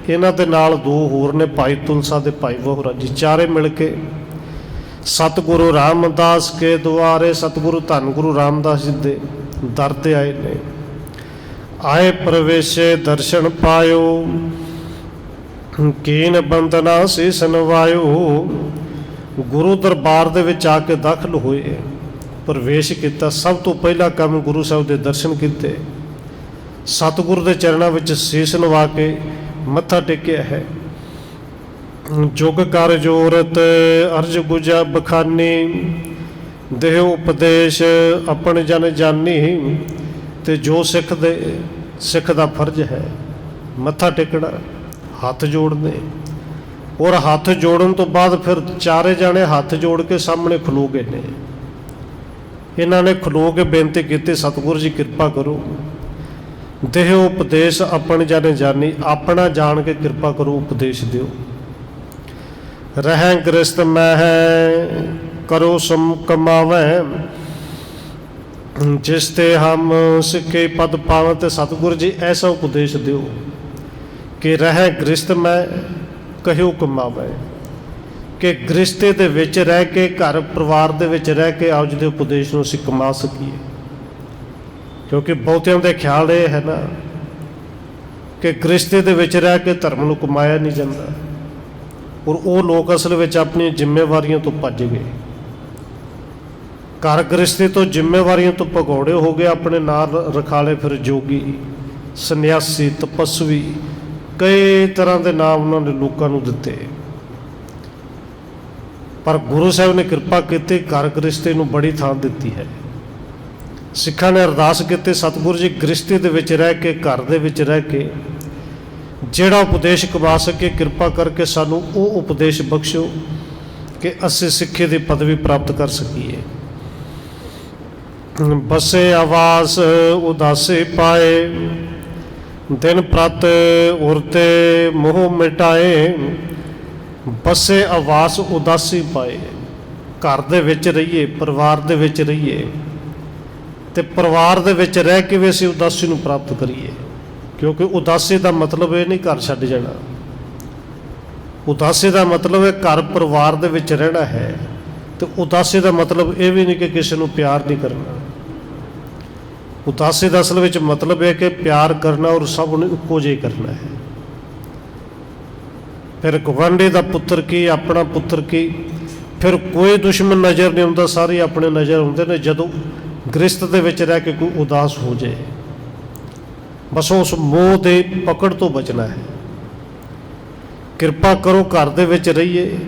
ਇਹਨਾਂ ਦੇ ਨਾਲ ਦੋ ਹੋਰ ਨੇ, ਭਾਈ ਤੁਲਸਾ ਤੇ ਭਾਈ ਵਹੁਰਾ ਜੀ, ਚਾਰੇ ਮਿਲ ਕੇ ਸਤਿਗੁਰੂ ਰਾਮਦਾਸ ਕੇ ਦੁਆਰੇ, ਸਤਿਗੁਰੂ ਧੰਨ ਗੁਰੂ ਰਾਮਦਾਸ ਜੀ ਦੇ ਦਰ 'ਤੇ ਆਏ ਨੇ। ਆਏ ਪ੍ਰਵੇਸ਼ੇ ਦਰਸ਼ਨ ਪਾਇਓ, ਕੀਨ ਬੰਦਨਾ ਸੀਸ ਨਵਾਇਓ। ਗੁਰੂ ਦਰਬਾਰ ਦੇ ਵਿੱਚ ਆ ਕੇ ਦਾਖਲ ਹੋਏ, ਪ੍ਰਵੇਸ਼ ਕੀਤਾ। ਸਭ ਤੋਂ ਪਹਿਲਾ ਕੰਮ ਗੁਰੂ ਸਾਹਿਬ ਦੇ ਦਰਸ਼ਨ ਕੀਤੇ, ਸਤਿਗੁਰੂ ਦੇ ਚਰਨਾਂ ਵਿੱਚ ਸੀਸ ਨਵਾ ਕੇ ਮੱਥਾ ਟੇਕਿਆ ਹੈ। ਜੁਗ ਕਰ ਜੋਰਤ ਅਰਜ ਗੁਜਾ ਬਖਾਨੀ, ਦੇਹ ਉਪਦੇਸ਼ ਆਪਣ ਜਨ ਜਾਨੀ। ਤੇ ਜੋ ਸਿੱਖ ਦਾ ਫਰਜ਼ ਹੈ ਮੱਥਾ ਟੇਕਣਾ, ਹੱਥ ਜੋੜਨੇ। ਔਰ ਹੱਥ ਜੋੜਨ ਤੋਂ ਬਾਅਦ ਫਿਰ ਚਾਰੇ ਜਾਣੇ ਹੱਥ ਜੋੜ ਕੇ ਸਾਹਮਣੇ ਖਲੋ ਗਏ ਨੇ। ਇਹਨਾਂ ਨੇ ਖਲੋ ਕੇ ਬੇਨਤੀ ਕੀਤੀ, ਸਤਿਗੁਰੂ ਜੀ ਕਿਰਪਾ ਕਰੋ, ਦੇਹ ਉਪਦੇਸ਼ ਆਪਣ ਜਨ ਜਾਨੀ। ਆਪਣਾ ਜਾਣ ਕੇ ਕਿਰਪਾ ਕਰੋ, ਉਪਦੇਸ਼ ਦਿਓ। ਰਹਿ ਗ੍ਰਸਤ ਮਹਿ ਕਰੋ ਸਮ ਕਮਾਵੈ, ਜਿਸ ਤੇ ਹਮ ਸਿੱਖੇ ਪਦ ਪਾਵ। ਤੇ ਸਤਿਗੁਰੂ ਜੀ ਐਸਾ ਉਪਦੇਸ਼ ਦਿਓ ਕਿ ਰਹਿ ਗ੍ਰਸਤ ਮੈਂ ਕਹਿਓ ਕਮਾਵੈ, ਕਿ ਗ੍ਰਸਤੇ ਦੇ ਵਿੱਚ ਰਹਿ ਕੇ, ਘਰ ਪਰਿਵਾਰ ਦੇ ਵਿੱਚ ਰਹਿ ਕੇ ਆਪ ਜੀ ਦੇ ਉਪਦੇਸ਼ ਨੂੰ ਅਸੀਂ ਕਮਾ ਸਕੀਏ। ਕਿਉਂਕਿ ਬਹੁਤਿਆਂ ਦੇ ਖਿਆਲ ਇਹ ਹੈ ਨਾ ਕਿ ਗ੍ਰਸਤੇ ਦੇ ਵਿੱਚ ਰਹਿ ਕੇ ਧਰਮ ਨੂੰ ਕਮਾਇਆ ਨਹੀਂ ਜਾਂਦਾ। ਔਰ ਉਹ ਲੋਕ ਅਸਲ ਵਿੱਚ ਆਪਣੀਆਂ ਜ਼ਿੰਮੇਵਾਰੀਆਂ ਤੋਂ ਭੱਜ ਗਏ। ਘਰ ਗ੍ਰਸਤੀ ਤੋਂ, ਜ਼ਿੰਮੇਵਾਰੀਆਂ ਤੋਂ ਭਗੌੜੇ ਹੋ ਗਏ। ਆਪਣੇ ਨਾਲ ਰਖਾਲੇ ਫਿਰ ਜੋਗੀ, ਸੰਨਿਆਸੀ, ਤਪਸਵੀ, ਕਈ ਤਰ੍ਹਾਂ ਦੇ ਨਾਮ ਉਹਨਾਂ ਨੇ ਲੋਕਾਂ ਨੂੰ ਦਿੱਤੇ। ਪਰ ਗੁਰੂ ਸਾਹਿਬ ਨੇ ਕਿਰਪਾ ਕੀਤੀ, ਘਰ ਗ੍ਰਸਤੀ ਨੂੰ ਬੜੀ ਥਾਂ ਦਿੱਤੀ ਹੈ। ਸਿੱਖਾਂ ਨੇ ਅਰਦਾਸ ਕੀਤੀ, ਸਤਿਗੁਰੂ ਜੀ ਗ੍ਰਸਤੀ ਦੇ ਵਿੱਚ ਰਹਿ ਕੇ, ਘਰ ਦੇ ਵਿੱਚ ਰਹਿ ਕੇ ਜਿਹੜਾ ਉਪਦੇਸ਼ ਕਮਾ ਸਕੇ, ਕਿਰਪਾ ਕਰਕੇ ਸਾਨੂੰ ਉਹ ਉਪਦੇਸ਼ ਬਖਸ਼ੋ ਕਿ ਅਸੀਂ ਸਿੱਖੀ ਦੀ ਪਦਵੀ ਪ੍ਰਾਪਤ ਕਰ ਸਕੀਏ। ਬਸੇ ਆਵਾਸ ਉਦਾਸੇ ਪਾਏ, ਦਿਨ ਪ੍ਰਤ ਉਰਤੇ ਮੋਹ ਮਿਟਾਏ। ਬਸੇ ਆਵਾਸ ਉਦਾਸੀ ਪਾਏ, ਘਰ ਦੇ ਵਿੱਚ ਰਹੀਏ, ਪਰਿਵਾਰ ਦੇ ਵਿੱਚ ਰਹੀਏ, ਤੇ ਪਰਿਵਾਰ ਦੇ ਵਿੱਚ ਰਹਿ ਕੇ ਵੀ ਅਸੀਂ ਉਦਾਸੀ ਨੂੰ ਪ੍ਰਾਪਤ ਕਰੀਏ। ਕਿਉਂਕਿ ਉਦਾਸੀ ਦਾ ਮਤਲਬ ਇਹ ਨਹੀਂ ਘਰ ਛੱਡ ਜਾਣਾ। ਉਦਾਸੀ ਦਾ ਮਤਲਬ ਹੈ ਘਰ ਪਰਿਵਾਰ ਦੇ ਵਿੱਚ ਰਹਿਣਾ ਹੈ। ਤੇ ਉਦਾਸੀ ਦਾ ਮਤਲਬ ਇਹ ਵੀ ਨਹੀਂ ਕਿ ਕਿਸੇ ਨੂੰ ਪਿਆਰ ਨਹੀਂ ਕਰਨਾ। ਉਦਾਸੀ ਦਾ ਅਸਲ ਵਿੱਚ ਮਤਲਬ ਹੈ ਕਿ ਪਿਆਰ ਕਰਨਾ ਔਰ ਸਭ ਨੂੰ ਇੱਕੋ ਜਿਹਾ ਕਰਨਾ ਹੈ। ਫਿਰ ਗੁਆਂਢੀ ਦਾ ਪੁੱਤਰ ਕੀ, ਆਪਣਾ ਪੁੱਤਰ ਕੀ, ਫਿਰ ਕੋਈ ਦੁਸ਼ਮਣ ਨਜ਼ਰ ਨਹੀਂ ਆਉਂਦਾ, ਸਾਰੇ ਆਪਣੇ ਨਜ਼ਰ ਆਉਂਦੇ ਨੇ ਜਦੋਂ ਗ੍ਰਸਤ ਦੇ ਵਿੱਚ ਰਹਿ ਕੇ ਕੋਈ ਉਦਾਸ ਹੋ ਜਾਏ। ਬਸ ਉਸ ਮੋਹ ਦੇ ਪਕੜ ਤੋਂ ਬਚਣਾ ਹੈ। ਕਿਰਪਾ ਕਰੋ ਘਰ ਦੇ ਵਿੱਚ ਰਹੀਏ,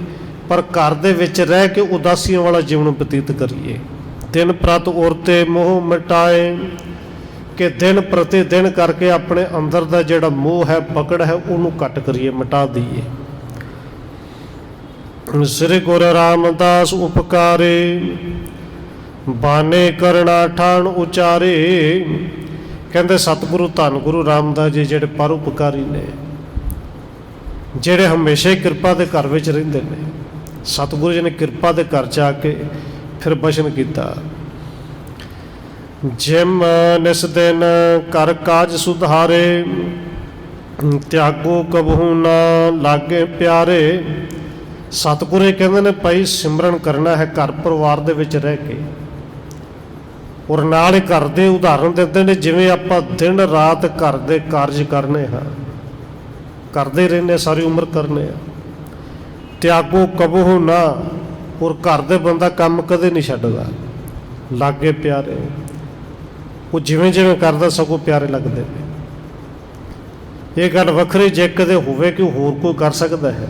ਪਰ ਘਰ ਦੇ ਵਿੱਚ ਰਹਿ ਕੇ ਉਦਾਸੀਆਂ ਵਾਲਾ ਜੀਵਨ ਬਤੀਤ ਕਰੀਏ। ਦਿਨ ਪ੍ਰਤ ਔਰਤੇ ਮੋਹ ਮਿਟਾਏ, ਕਿ ਦਿਨ ਪ੍ਰਤੀ ਦਿਨ ਕਰਕੇ ਆਪਣੇ ਅੰਦਰ ਦਾ ਜਿਹੜਾ ਮੋਹ ਹੈ, ਪਕੜ ਹੈ, ਉਹਨੂੰ ਘੱਟ ਕਰੀਏ, ਮਿਟਾ ਦਈਏ। ਸ੍ਰੀ ਗੁਰੂ ਰਾਮਦਾਸ ਉਪਕਾਰੇ, ਬਾਣੇ ਕਰਨਾ ਠਾਣ ਉਚਾਰੇ। ਕਹਿੰਦੇ ਸਤਿਗੁਰੂ ਧੰਨ ਗੁਰੂ ਰਾਮਦਾਸ ਜੀ ਜਿਹੜੇ ਪਰਉਪਕਾਰੀ ਨੇ, ਜਿਹੜੇ ਹਮੇਸ਼ਾ ਹੀ ਕਿਰਪਾ ਦੇ ਘਰ ਵਿੱਚ ਰਹਿੰਦੇ ਨੇ। ਸਤਿਗੁਰੂ ਜੀ ਨੇ ਕਿਰਪਾ ਦੇ ਘਰ 'ਚ ਆ ਕੇ ਫਿਰ ਬਚਨ ਕੀਤਾ, ਜਿਮ ਨਿਸ ਦਿਨ ਕਰ ਕਾਜ ਸੁਧਾਰੇ, ਤਿਆਗੋ ਕਬਹੂ ਨਾ ਲਾਗੇ ਪਿਆਰੇ। ਸਤਿਗੁਰੂ ਕਹਿੰਦੇ ਨੇ ਭਾਈ ਸਿਮਰਨ ਕਰਨਾ ਹੈ ਘਰ ਪਰਿਵਾਰ ਦੇ ਵਿੱਚ ਰਹਿ ਕੇ। ਔਰ ਨਾਲ ਹੀ ਘਰ ਦੇ ਉਦਾਹਰਨ ਦਿੰਦੇ ਨੇ, ਜਿਵੇਂ ਆਪਾਂ ਦਿਨ ਰਾਤ ਘਰ ਦੇ ਕਾਰਜ ਕਰਨੇ ਹਾਂ, ਕਰਦੇ ਰਹਿੰਦੇ ਸਾਰੀ ਉਮਰ ਕਰਨੇ ਆ। ਤਿਆਗੋ ਕਬਹੂ ਨਾ, ਔਰ ਘਰ ਦੇ ਬੰਦਾ ਕੰਮ ਕਦੇ ਨਹੀਂ ਛੱਡਦਾ। ਲਾਗੇ ਪਿਆਰੇ, ਉਹ ਜਿਵੇਂ ਜਿਵੇਂ ਕਰਦਾ ਸਗੋਂ ਪਿਆਰੇ ਲੱਗਦੇ ਨੇ। ਇਹ ਗੱਲ ਵੱਖਰੀ ਜੇ ਕਦੇ ਹੋਵੇ ਕਿ ਹੋਰ ਕੋਈ ਕਰ ਸਕਦਾ ਹੈ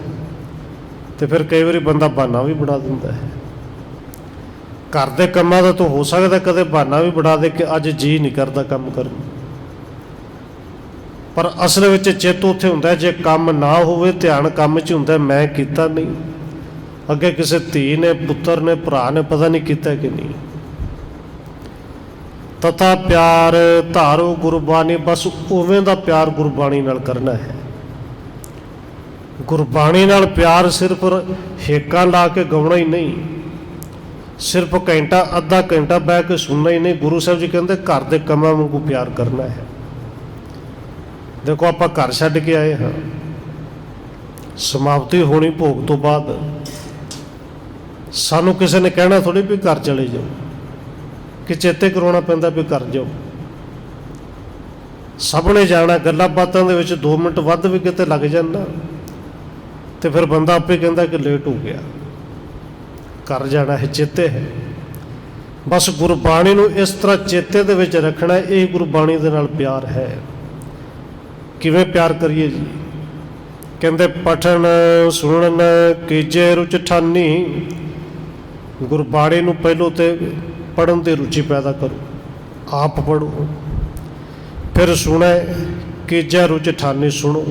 ਤੇ ਫਿਰ ਕਈ ਵਾਰੀ ਬੰਦਾ ਬਹਾਨਾ ਵੀ ਬਣਾ ਦਿੰਦਾ ਹੈ। ਘਰ ਦੇ ਕੰਮਾਂ ਦਾ ਤਾਂ ਹੋ ਸਕਦਾ ਕਦੇ ਬਹਾਨਾ ਵੀ ਬਣਾ ਦੇ ਕਿ ਅੱਜ ਜੀ ਨਹੀਂ ਕਰਦਾ ਕੰਮ ਕਰਨ, ਪਰ ਅਸਲ ਵਿੱਚ ਚਿੱਤ ਉੱਥੇ ਹੁੰਦਾ ਜੇ ਕੰਮ ਨਾ ਹੋਵੇ, ਧਿਆਨ ਕੰਮ 'ਚ ਹੁੰਦਾ ਮੈਂ ਕੀਤਾ ਨਹੀਂ, ਅੱਗੇ ਕਿਸੇ ਧੀ ਨੇ, ਪੁੱਤਰ ਨੇ, ਭਰਾ ਨੇ ਪਤਾ ਨਹੀਂ ਕੀਤਾ ਕਿ ਨਹੀਂ। ਤਥਾ ਪਿਆਰ ਧਾਰੋ ਗੁਰਬਾਣੀ, ਬਸ ਉਵੇਂ ਦਾ ਪਿਆਰ ਗੁਰਬਾਣੀ ਨਾਲ ਕਰਨਾ ਹੈ। ਗੁਰਬਾਣੀ ਨਾਲ ਪਿਆਰ ਸਿਰਫ ਹੇਕਾਂ ਲਾ ਕੇ ਗਾਉਣਾ ਹੀ ਨਹੀਂ, ਸਿਰਫ ਘੰਟਾ ਅੱਧਾ ਘੰਟਾ ਬਹਿ ਕੇ ਸੁਣਨਾ ਹੀ ਨਹੀਂ। ਗੁਰੂ ਸਾਹਿਬ ਜੀ ਕਹਿੰਦੇ ਘਰ ਦੇ ਕੰਮਾਂ ਵਾਂਗੂ ਪਿਆਰ ਕਰਨਾ ਹੈ। ਦੇਖੋ ਆਪਾਂ ਘਰ ਛੱਡ ਕੇ ਆਏ ਹਾਂ, ਸਮਾਪਤੀ ਹੋਣੀ ਭੋਗ ਤੋਂ ਬਾਅਦ, ਸਾਨੂੰ ਕਿਸੇ ਨੇ ਕਹਿਣਾ ਥੋੜ੍ਹੀ ਵੀ ਘਰ ਚਲੇ ਜਾਓ, ਕਿ ਚੇਤੇ ਕਰਾਉਣਾ ਪੈਂਦਾ ਵੀ ਘਰ ਜਾਓ। ਸਭ ਨੇ ਜਾਣਾ, ਗੱਲਾਂ ਬਾਤਾਂ ਦੇ ਵਿੱਚ 2 ਮਿੰਟ ਵੱਧ ਵੀ ਕਿਤੇ ਲੱਗ ਜਾਂਦਾ ਤੇ ਫਿਰ ਬੰਦਾ ਆਪੇ ਕਹਿੰਦਾ ਕਿ ਲੇਟ ਹੋ ਗਿਆ। ਘਰ ਜਾਣਾ ਹੈ, ਚੇਤੇ ਹੈ। ਬਸ ਗੁਰਬਾਣੀ ਨੂੰ ਇਸ ਤਰ੍ਹਾਂ ਚੇਤੇ ਦੇ ਵਿੱਚ ਰੱਖਣਾ, ਇਹ ਗੁਰਬਾਣੀ ਦੇ ਨਾਲ ਪਿਆਰ ਹੈ। ਕਿਵੇਂ ਪਿਆਰ ਕਰੀਏ ਜੀ? ਕਹਿੰਦੇ ਪਠਨ ਸੁਣਨ ਕੀਜੇ ਰੁਚ ਠਾਨੀ, ਗੁਰਬਾਣੀ ਨੂੰ ਪਹਿਲੋਂ ਤੇ ਪੜ੍ਹਨ ਦੀ ਰੁਚੀ ਪੈਦਾ ਕਰੋ, ਆਪ ਪੜ੍ਹੋ, ਫਿਰ ਸੁਣੈ ਕੀਜੇ ਰੁਚ ਠਾਨੀ, ਸੁਣੋ।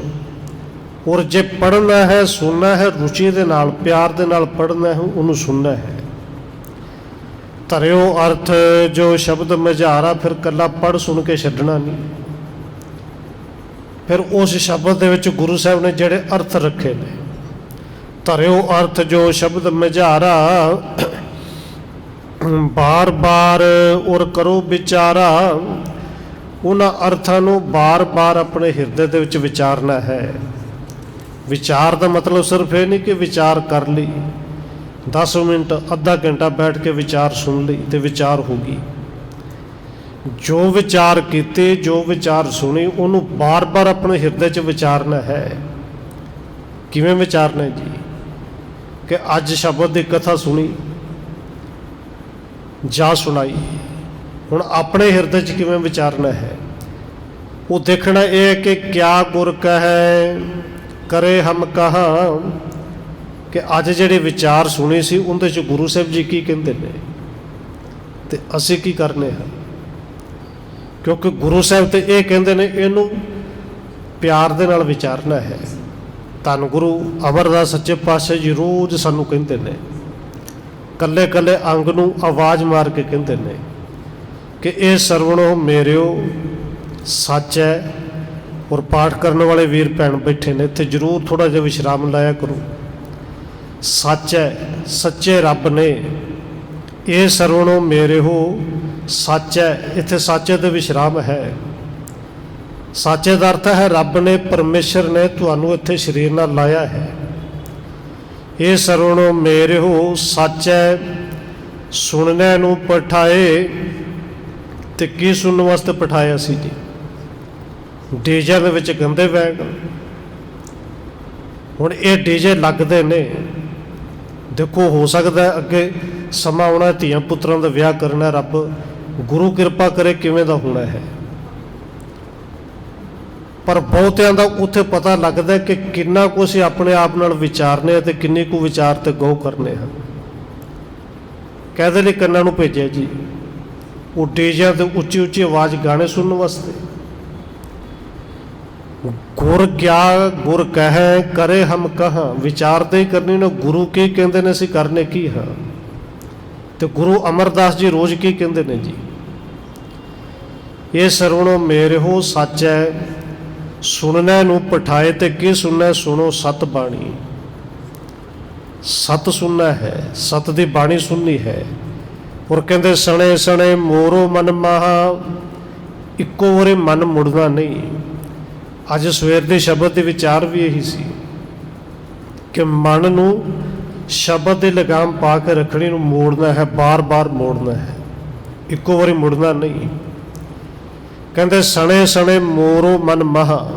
ਔਰ ਜੇ ਪੜ੍ਹਨਾ ਹੈ, ਸੁਣਨਾ ਹੈ, ਰੁਚੀ ਦੇ ਨਾਲ, ਪਿਆਰ ਦੇ ਨਾਲ ਪੜ੍ਹਨਾ ਹੈ, ਉਹਨੂੰ ਸੁਣਨਾ ਹੈ। ਧਰਿਓ ਅਰਥ ਜੋ ਸ਼ਬਦ ਮਝਾਰਾ, ਫਿਰ ਇਕੱਲਾ ਪੜ੍ਹ ਸੁਣ ਕੇ ਛੱਡਣਾ ਨਹੀਂ, ਫਿਰ ਉਸ ਸ਼ਬਦ ਦੇ ਵਿੱਚ ਗੁਰੂ ਸਾਹਿਬ ਨੇ ਜਿਹੜੇ ਅਰਥ ਰੱਖੇ ਨੇ। ਧਰਿਓ ਅਰਥ ਜੋ ਸ਼ਬਦ ਮਝਾਰਾ, ਬਾਰ ਬਾਰ ਔਰ ਕਰੋ ਵਿਚਾਰਾ, ਉਹਨਾਂ ਅਰਥਾਂ ਨੂੰ ਬਾਰ ਬਾਰ ਆਪਣੇ ਹਿਰਦੇ ਦੇ ਵਿੱਚ ਵਿਚਾਰਨਾ ਹੈ। ਵਿਚਾਰ ਦਾ ਮਤਲਬ ਸਿਰਫ ਇਹ ਨਹੀਂ ਕਿ ਵਿਚਾਰ ਕਰ ਲਈ, 10 ਮਿੰਟ ਅੱਧਾ ਘੰਟਾ ਬੈਠ ਕੇ ਵਿਚਾਰ ਸੁਣ ਲਈ ਤੇ ਵਿਚਾਰ ਹੋ ਗਈ। ਜੋ ਵਿਚਾਰ ਕੀਤੇ, ਜੋ ਵਿਚਾਰ ਸੁਣੀ, ਉਹਨੂੰ ਬਾਰ ਬਾਰ ਆਪਣੇ ਹਿਰਦੇ 'ਚ ਵਿਚਾਰਨਾ ਹੈ। ਕਿਵੇਂ ਵਿਚਾਰਨਾ ਜੀ? ਕਿ ਅੱਜ ਸ਼ਬਦ ਦੀ ਕਥਾ ਸੁਣੀ ਜਾਂ ਸੁਣਾਈ, ਹੁਣ ਆਪਣੇ ਹਿਰਦੇ 'ਚ ਕਿਵੇਂ ਵਿਚਾਰਨਾ ਹੈ? ਉਹ ਦੇਖਣਾ ਇਹ ਹੈ ਕਿ ਕਿਆ ਗੁਰ ਕਹੈ ਕਰੇ ਹਮ ਕਹਾ, ਕਿ ਅੱਜ ਜਿਹੜੇ ਵਿਚਾਰ ਸੁਣੇ ਸੀ ਉਹਦੇ 'ਚ ਗੁਰੂ ਸਾਹਿਬ ਜੀ ਕੀ ਕਹਿੰਦੇ ਨੇ ਤੇ ਅਸੀਂ ਕੀ ਕਰਨੇ ਹਾਂ। ਕਿਉਂਕਿ ਗੁਰੂ ਸਾਹਿਬ ਤੇ ਇਹ ਕਹਿੰਦੇ ਨੇ, ਇਹਨੂੰ ਪਿਆਰ ਦੇ ਨਾਲ ਵਿਚਾਰਨਾ ਹੈ। ਧੰਨ ਗੁਰੂ ਅਮਰਦਾਸ ਸੱਚੇ ਪਾਤਸ਼ਾਹ ਜੀ ਰੋਜ਼ ਸਾਨੂੰ ਕਹਿੰਦੇ ਨੇ, ਕੱਲੇ ਕੱਲੇ ਅੰਗ ਨੂੰ ਆਵਾਜ਼ ਮਾਰ ਕੇ ਕਹਿੰਦੇ ਨੇ ਕਿ ਇਹ ਸਰਵਣੋ ਮੇਰਿਓ ਸੱਚ ਹੈ। ਔਰ ਪਾਠ ਕਰਨ ਵਾਲੇ ਵੀਰ ਭੈਣ ਬੈਠੇ ਨੇ ਇੱਥੇ, ਜ਼ਰੂਰ ਥੋੜ੍ਹਾ ਜਿਹਾ ਵਿਸ਼ਰਾਮ ਲਾਇਆ ਕਰੋ। ਸੱਚ ਹੈ, ਸੱਚੇ ਰੱਬ ਨੇ, ਇਹ ਸਰਵਣੋ ਮੇਰੇ ਹੋ, ਸੱਚ ਹੈ। ਇੱਥੇ ਸਾਚੇ ਦੇ ਵਿਸ਼ਰਾਮ ਹੈ। ਸਾਚੇ ਦਾ ਅਰਥ ਹੈ ਰੱਬ ਨੇ, ਪਰਮੇਸ਼ਰ ਨੇ ਤੁਹਾਨੂੰ ਇੱਥੇ ਸਰੀਰ ਨਾਲ ਲਾਇਆ ਹੈ। ਇਹ ਸਰਵਣੋ ਮੇਰੇ ਹੋ, ਸੱਚ ਹੈ। ਸੁਣਨੇ ਨੂੰ ਪਠਾਏ, ਤੇ ਕੀ ਸੁਣਨ ਵਾਸਤੇ ਪਠਾਇਆ ਸੀ ਜੀ? ਡੀਜੇ ਦੇ ਵਿੱਚ ਗੰਦੇ ਬੈਗ। ਹੁਣ ਇਹ ਡੀਜੇ ਲੱਗਦੇ ਨੇ, ਦੇਖੋ ਹੋ ਸਕਦਾ ਅੱਗੇ ਸਮਾਂ ਆਉਣਾ, ਧੀਆਂ ਪੁੱਤਰਾਂ ਦਾ ਵਿਆਹ ਕਰਨਾ, ਰੱਬ ਗੁਰੂ ਕਿਰਪਾ ਕਰੇ ਕਿਵੇਂ ਦਾ ਹੋਣਾ ਹੈ। ਪਰ ਬਹੁਤਿਆਂ ਦਾ ਉੱਥੇ ਪਤਾ ਲੱਗਦਾ ਕਿ ਕਿੰਨਾ ਕੁ ਅਸੀਂ ਆਪਣੇ ਆਪ ਨਾਲ ਵਿਚਾਰਨੇ ਅਤੇ ਕਿੰਨੀ ਕੁ ਵਿਚਾਰ ਤੇ ਗੌ ਕਰਨੇ ਹਨ। ਕਹਿਦੇ ਲਈ ਕੰਨਾਂ ਨੂੰ ਭੇਜਿਆ ਜੀ, ਉਹ ਡੀਜਿਆਂ ਤੇ ਉੱਚੀ ਉੱਚੀ ਆਵਾਜ਼ ਗਾਣੇ ਸੁਣਨ ਵਾਸਤੇ। ਗੁਰ ਕਿਆ ਗੁਰ ਕਹੈ ਕਰੇ ਹਮ ਕਹਾਂ, ਵਿਚਾਰਦੇ ਹੀ ਕਰਨੀ ਨੇ ਗੁਰੂ ਕੀ ਕਹਿੰਦੇ ਨੇ, ਅਸੀਂ ਕਰਨੇ ਕੀ ਹਾਂ। ਤੇ ਗੁਰੂ ਅਮਰਦਾਸ ਜੀ ਰੋਜ਼ ਕੀ ਕਹਿੰਦੇ ਨੇ ਜੀ? ਇਹ ਸਰਵਣੋ ਮੇਰੇ ਹੋ, ਸੱਚ ਹੈ। ਸੁਣਨੇ ਨੂੰ ਪਠਾਏ, ਤੇ ਕੀ ਸੁਣਨਾ? ਸੁਣੋ ਸਤ ਬਾਣੀ। ਸਤ ਸੁਣਨਾ ਹੈ, ਸਤ ਦੀ ਬਾਣੀ ਸੁਣਨੀ ਹੈ। ਔਰ ਕਹਿੰਦੇ ਸਣੇ ਸਣੇ ਮੋਰੋ ਮਨ ਮਾਹਾ, ਇੱਕੋ ਵਾਰੀ ਮਨ ਮੁੜਨਾ ਨਹੀਂ। ਅੱਜ ਸਵੇਰ ਦੇ ਸ਼ਬਦ ਦੇ ਵਿਚਾਰ ਵੀ ਇਹੀ ਸੀ ਕਿ ਮਨ ਨੂੰ ਸ਼ਬਦ ਦੇ ਲਗਾਮ ਪਾ ਕੇ ਰੱਖਣੀ, ਨੂੰ ਮੋੜਨਾ ਹੈ, ਬਾਰ ਬਾਰ ਮੋੜਨਾ ਹੈ, ਇੱਕੋ ਵਾਰੀ ਮੁੜਨਾ ਨਹੀਂ। ਕਹਿੰਦੇ ਸਣੇ ਸਣੇ ਮੋਰੋ ਮਨ ਮਹਾ,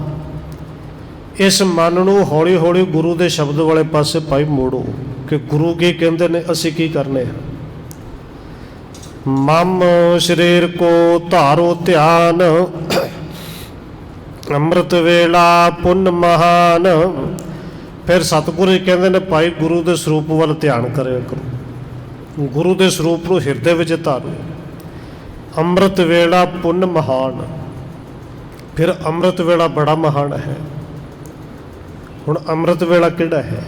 ਇਸ ਮਨ ਨੂੰ ਹੌਲੀ ਹੌਲੀ ਗੁਰੂ ਦੇ ਸ਼ਬਦ ਵਾਲੇ ਪਾਸੇ ਭਾਈ ਮੋੜੋ ਕਿ ਗੁਰੂ ਕੀ ਕਹਿੰਦੇ ਨੇ, ਅਸੀਂ ਕੀ ਕਰਨੇ ਹਾਂ। ਮਮ ਸਰੀਰ ਕੋ ਧਾਰੋ ਧਿਆਨ, ਅੰਮ੍ਰਿਤ ਵੇਲਾ ਪੁੰਨ ਮਹਾਨ। ਫਿਰ ਸਤਿਗੁਰੂ ਜੀ ਕਹਿੰਦੇ ਨੇ ਭਾਈ ਗੁਰੂ ਦੇ ਸਰੂਪ ਵੱਲ ਧਿਆਨ ਕਰਿਆ ਕਰੋ, ਗੁਰੂ ਦੇ ਸਰੂਪ ਨੂੰ ਹਿਰਦੇ ਵਿੱਚ ਧਾਰੋ। ਅੰਮ੍ਰਿਤ ਵੇਲਾ ਪੁੰਨ ਮਹਾਨ। ਫਿਰ ਅੰਮ੍ਰਿਤ ਵੇਲਾ ਬੜਾ ਮਹਾਨ ਹੈ। ਹੁਣ ਅੰਮ੍ਰਿਤ ਵੇਲਾ ਕਿਹੜਾ ਹੈ?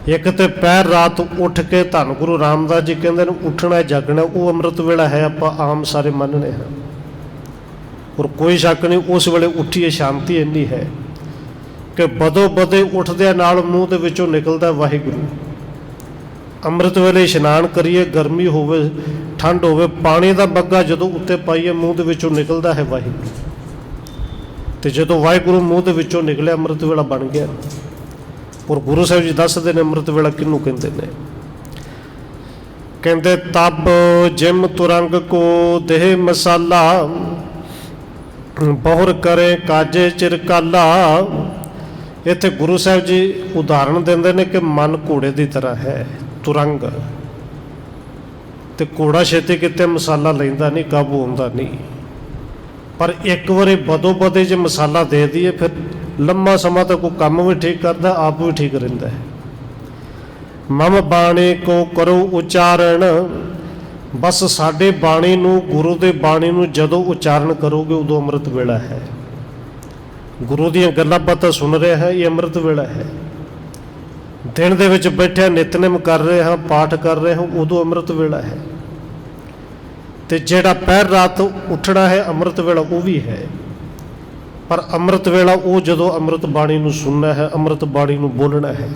ਇੱਕ ਤੇ ਪਹਿਰ ਰਾਤ ਉੱਠ ਕੇ ਧੰਨ ਗੁਰੂ ਰਾਮਦਾਸ ਜੀ ਕਹਿੰਦੇ ਨੇ ਉੱਠਣਾ ਜਾਗਣਾ, ਉਹ ਅੰਮ੍ਰਿਤ ਵੇਲਾ ਹੈ, ਆਪਾਂ ਆਮ ਸਾਰੇ ਮੰਨਦੇ ਹਾਂ। ਔਰ ਕੋਈ ਸ਼ੱਕ ਨਹੀਂ ਉਸ ਵੇਲੇ ਉੱਠੀਏ ਸ਼ਾਂਤੀ ਇੰਨੀ ਹੈ ਕਿ ਬਦੋ ਬਦੇ ਉੱਠਦਿਆਂ ਨਾਲ ਮੂੰਹ ਦੇ ਵਿੱਚੋਂ ਨਿਕਲਦਾ ਵਾਹਿਗੁਰੂ। ਅੰਮ੍ਰਿਤ ਵੇਲੇ ਇਸ਼ਨਾਨ ਕਰੀਏ, ਗਰਮੀ ਹੋਵੇ ਠੰਡ ਹੋਵੇ, ਪਾਣੀ ਦਾ ਬੱਗਾ ਜਦੋਂ ਉੱਤੇ ਪਾਈਏ ਮੂੰਹ ਦੇ ਵਿੱਚੋਂ ਨਿਕਲਦਾ ਹੈ ਵਾਹਿਗੁਰੂ। ਤੇ ਜਦੋਂ ਵਾਹਿਗੁਰੂ ਮੂੰਹ ਦੇ ਵਿੱਚੋਂ ਨਿਕਲਿਆ ਅੰਮ੍ਰਿਤ ਵੇਲਾ ਬਣ ਗਿਆ। ਔਰ ਗੁਰੂ ਸਾਹਿਬ ਜੀ ਦੱਸਦੇ ਨੇ ਅੰਮ੍ਰਿਤ ਵੇਲਾ ਕਿਹਨੂੰ ਕਹਿੰਦੇ ਨੇ। ਕਹਿੰਦੇ ਤਬ ਜਿਮ ਤੁਰੰਗ ਕੋ ਦੇਹ ਮਸਾਲਾ, ਬਹੁਰ ਕਰੇ ਕਾਜੇ ਚਿਰਕਾਲਾ। ਇੱਥੇ ਗੁਰੂ ਸਾਹਿਬ ਜੀ ਉਦਾਹਰਣ ਦਿੰਦੇ ਨੇ ਕਿ ਮਨ ਘੋੜੇ ਦੀ ਤਰ੍ਹਾਂ ਹੈ, ਤੁਰੰਗ। ਤੇ ਘੋੜਾ ਛੇਤੀ ਕਿਤੇ ਮਸਾਲਾ ਲੈਂਦਾ ਨਹੀਂ, ਕਾਬੂ ਹੁੰਦਾ ਨਹੀਂ। ਪਰ ਇੱਕ ਵਾਰੀ ਬਦੋ ਬਦੇ ਜੇ ਮਸਾਲਾ ਦੇ ਦਈਏ ਫਿਰ ਲੰਮਾ ਸਮਾਂ ਤੱਕ ਉਹ ਕੰਮ ਵੀ ਠੀਕ ਕਰਦਾ, ਆਪ ਵੀ ਠੀਕ ਰਹਿੰਦਾ ਹੈ। ਮਮ ਬਾਣੀ ਕੋ ਕਰੋ ਉਚਾਰਨ। ਬਸ ਸਾਡੇ ਬਾਣੀ ਨੂੰ, ਗੁਰੂ ਦੇ ਬਾਣੀ ਨੂੰ ਜਦੋਂ ਉਚਾਰਨ ਕਰੋਗੇ ਉਦੋਂ ਅੰਮ੍ਰਿਤ ਵੇਲਾ ਹੈ। ਗੁਰੂ ਦੀਆਂ ਗੱਲਾਂ ਬਾਤਾਂ ਸੁਣ ਰਿਹਾ ਹੈ, ਇਹ ਅੰਮ੍ਰਿਤ ਵੇਲਾ ਹੈ। ਦਿਨ ਦੇ ਵਿੱਚ ਬੈਠਿਆ ਨਿਤਨੇਮ ਕਰ ਰਹੇ ਹਾਂ, ਪਾਠ ਕਰ ਰਹੇ ਹਾਂ, ਉਦੋਂ ਅੰਮ੍ਰਿਤ ਵੇਲਾ ਹੈ। ਤੇ ਜਿਹੜਾ ਪਹਿਰ ਰਾਤ ਉੱਠਣਾ ਹੈ ਅੰਮ੍ਰਿਤ ਵੇਲਾ ਉਹ ਵੀ ਹੈ। ਪਰ ਅੰਮ੍ਰਿਤ ਵੇਲਾ ਉਹ ਜਦੋਂ ਅੰਮ੍ਰਿਤ ਬਾਣੀ ਨੂੰ ਸੁਣਨਾ ਹੈ, ਅੰਮ੍ਰਿਤ ਬਾਣੀ ਨੂੰ ਬੋਲਣਾ ਹੈ।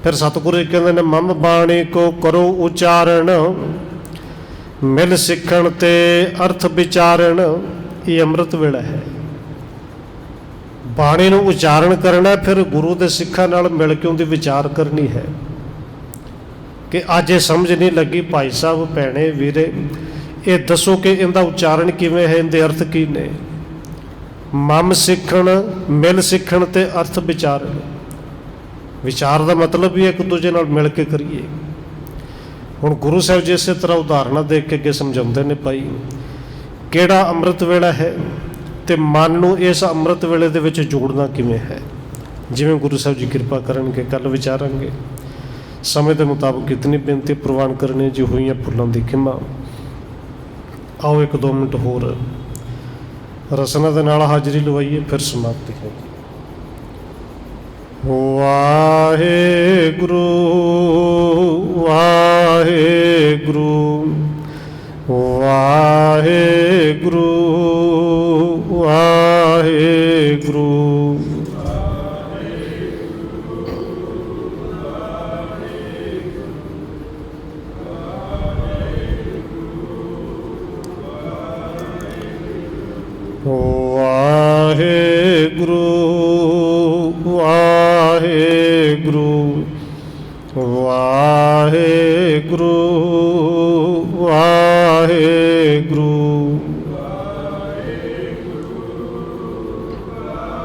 ਫਿਰ ਸਤਿਗੁਰੂ ਜੀ ਕਹਿੰਦੇ ਨੇ ਮਮ ਬਾਣੀ ਕੋ ਕਰੋ ਉਚਾਰਨ, ਮਿਲ ਸਿੱਖਣ ਤੇ ਅਰਥ ਵਿਚਾਰਨ। ਇਹ ਅੰਮ੍ਰਿਤ ਵੇਲਾ ਹੈ। ਬਾਣੀ ਨੂੰ ਉਚਾਰਨ ਕਰਨਾ, ਫਿਰ ਗੁਰੂ ਦੇ ਸਿੱਖਾਂ ਨਾਲ ਮਿਲ ਕੇ ਉਹਦੀ ਵਿਚਾਰ ਕਰਨੀ ਹੈ ਕਿ ਅੱਜ ਇਹ ਸਮਝ ਨਹੀਂ ਲੱਗੀ ਭਾਈ ਸਾਹਿਬ, ਭੈਣੇ, ਵੀਰੇ, ਇਹ ਦੱਸੋ ਕਿ ਇਹਦਾ ਉਚਾਰਨ ਕਿਵੇਂ ਹੈ, ਇਹਦੇ ਅਰਥ ਕੀ ਨੇ। ਮਮ ਸਿੱਖਣ, ਮਿਲ ਸਿੱਖਣ ਤੇ ਅਰਥ ਵਿਚਾਰਨ। ਵਿਚਾਰ ਦਾ ਮਤਲਬ ਵੀ ਇੱਕ ਦੂਜੇ ਨਾਲ ਮਿਲ ਕੇ ਕਰੀਏ। ਹੁਣ ਗੁਰੂ ਸਾਹਿਬ ਜੀ ਇਸੇ ਤਰ੍ਹਾਂ ਉਦਾਹਰਨਾਂ ਦੇ ਕੇ ਅੱਗੇ ਸਮਝਾਉਂਦੇ ਨੇ ਭਾਈ ਕਿਹੜਾ ਅੰਮ੍ਰਿਤ ਵੇਲਾ ਹੈ ਤੇ ਮਨ ਨੂੰ ਇਸ ਅੰਮ੍ਰਿਤ ਵੇਲੇ ਦੇ ਵਿੱਚ ਜੋੜਨਾ ਕਿਵੇਂ ਹੈ। ਜਿਵੇਂ ਗੁਰੂ ਸਾਹਿਬ ਜੀ ਕਿਰਪਾ ਕਰਨਗੇ ਕੱਲ੍ਹ ਵਿਚਾਰਾਂਗੇ। ਸਮੇਂ ਦੇ ਮੁਤਾਬਕ ਇਤਨੀ ਬੇਨਤੀ ਪ੍ਰਵਾਨ ਕਰਨੀ ਜੀ, ਹੋਈਆਂ ਭੁੱਲਾਂ ਦੀ ਖਿਮਾ। ਆਓ 1-2 ਮਿੰਟ ਹੋਰ ਰਸਨਾ ਦੇ ਨਾਲ ਹਾਜ਼ਰੀ ਲਵਾਈਏ, ਫਿਰ ਸਮਾਪਤੀ ਹੈ। ਵਾਹਿਗੁਰੂ ਵਾਹਿਗੁਰੂ ਵਾਹਿਗੁਰੂ ਵਾਹਿਗੁਰੂ। ਵਾਹਿਗੁਰੂ ਵਾਹਿਗੁਰੂ ਵਾਹਿਗੁਰੂ ਵਾਹਿਗੁਰੂ।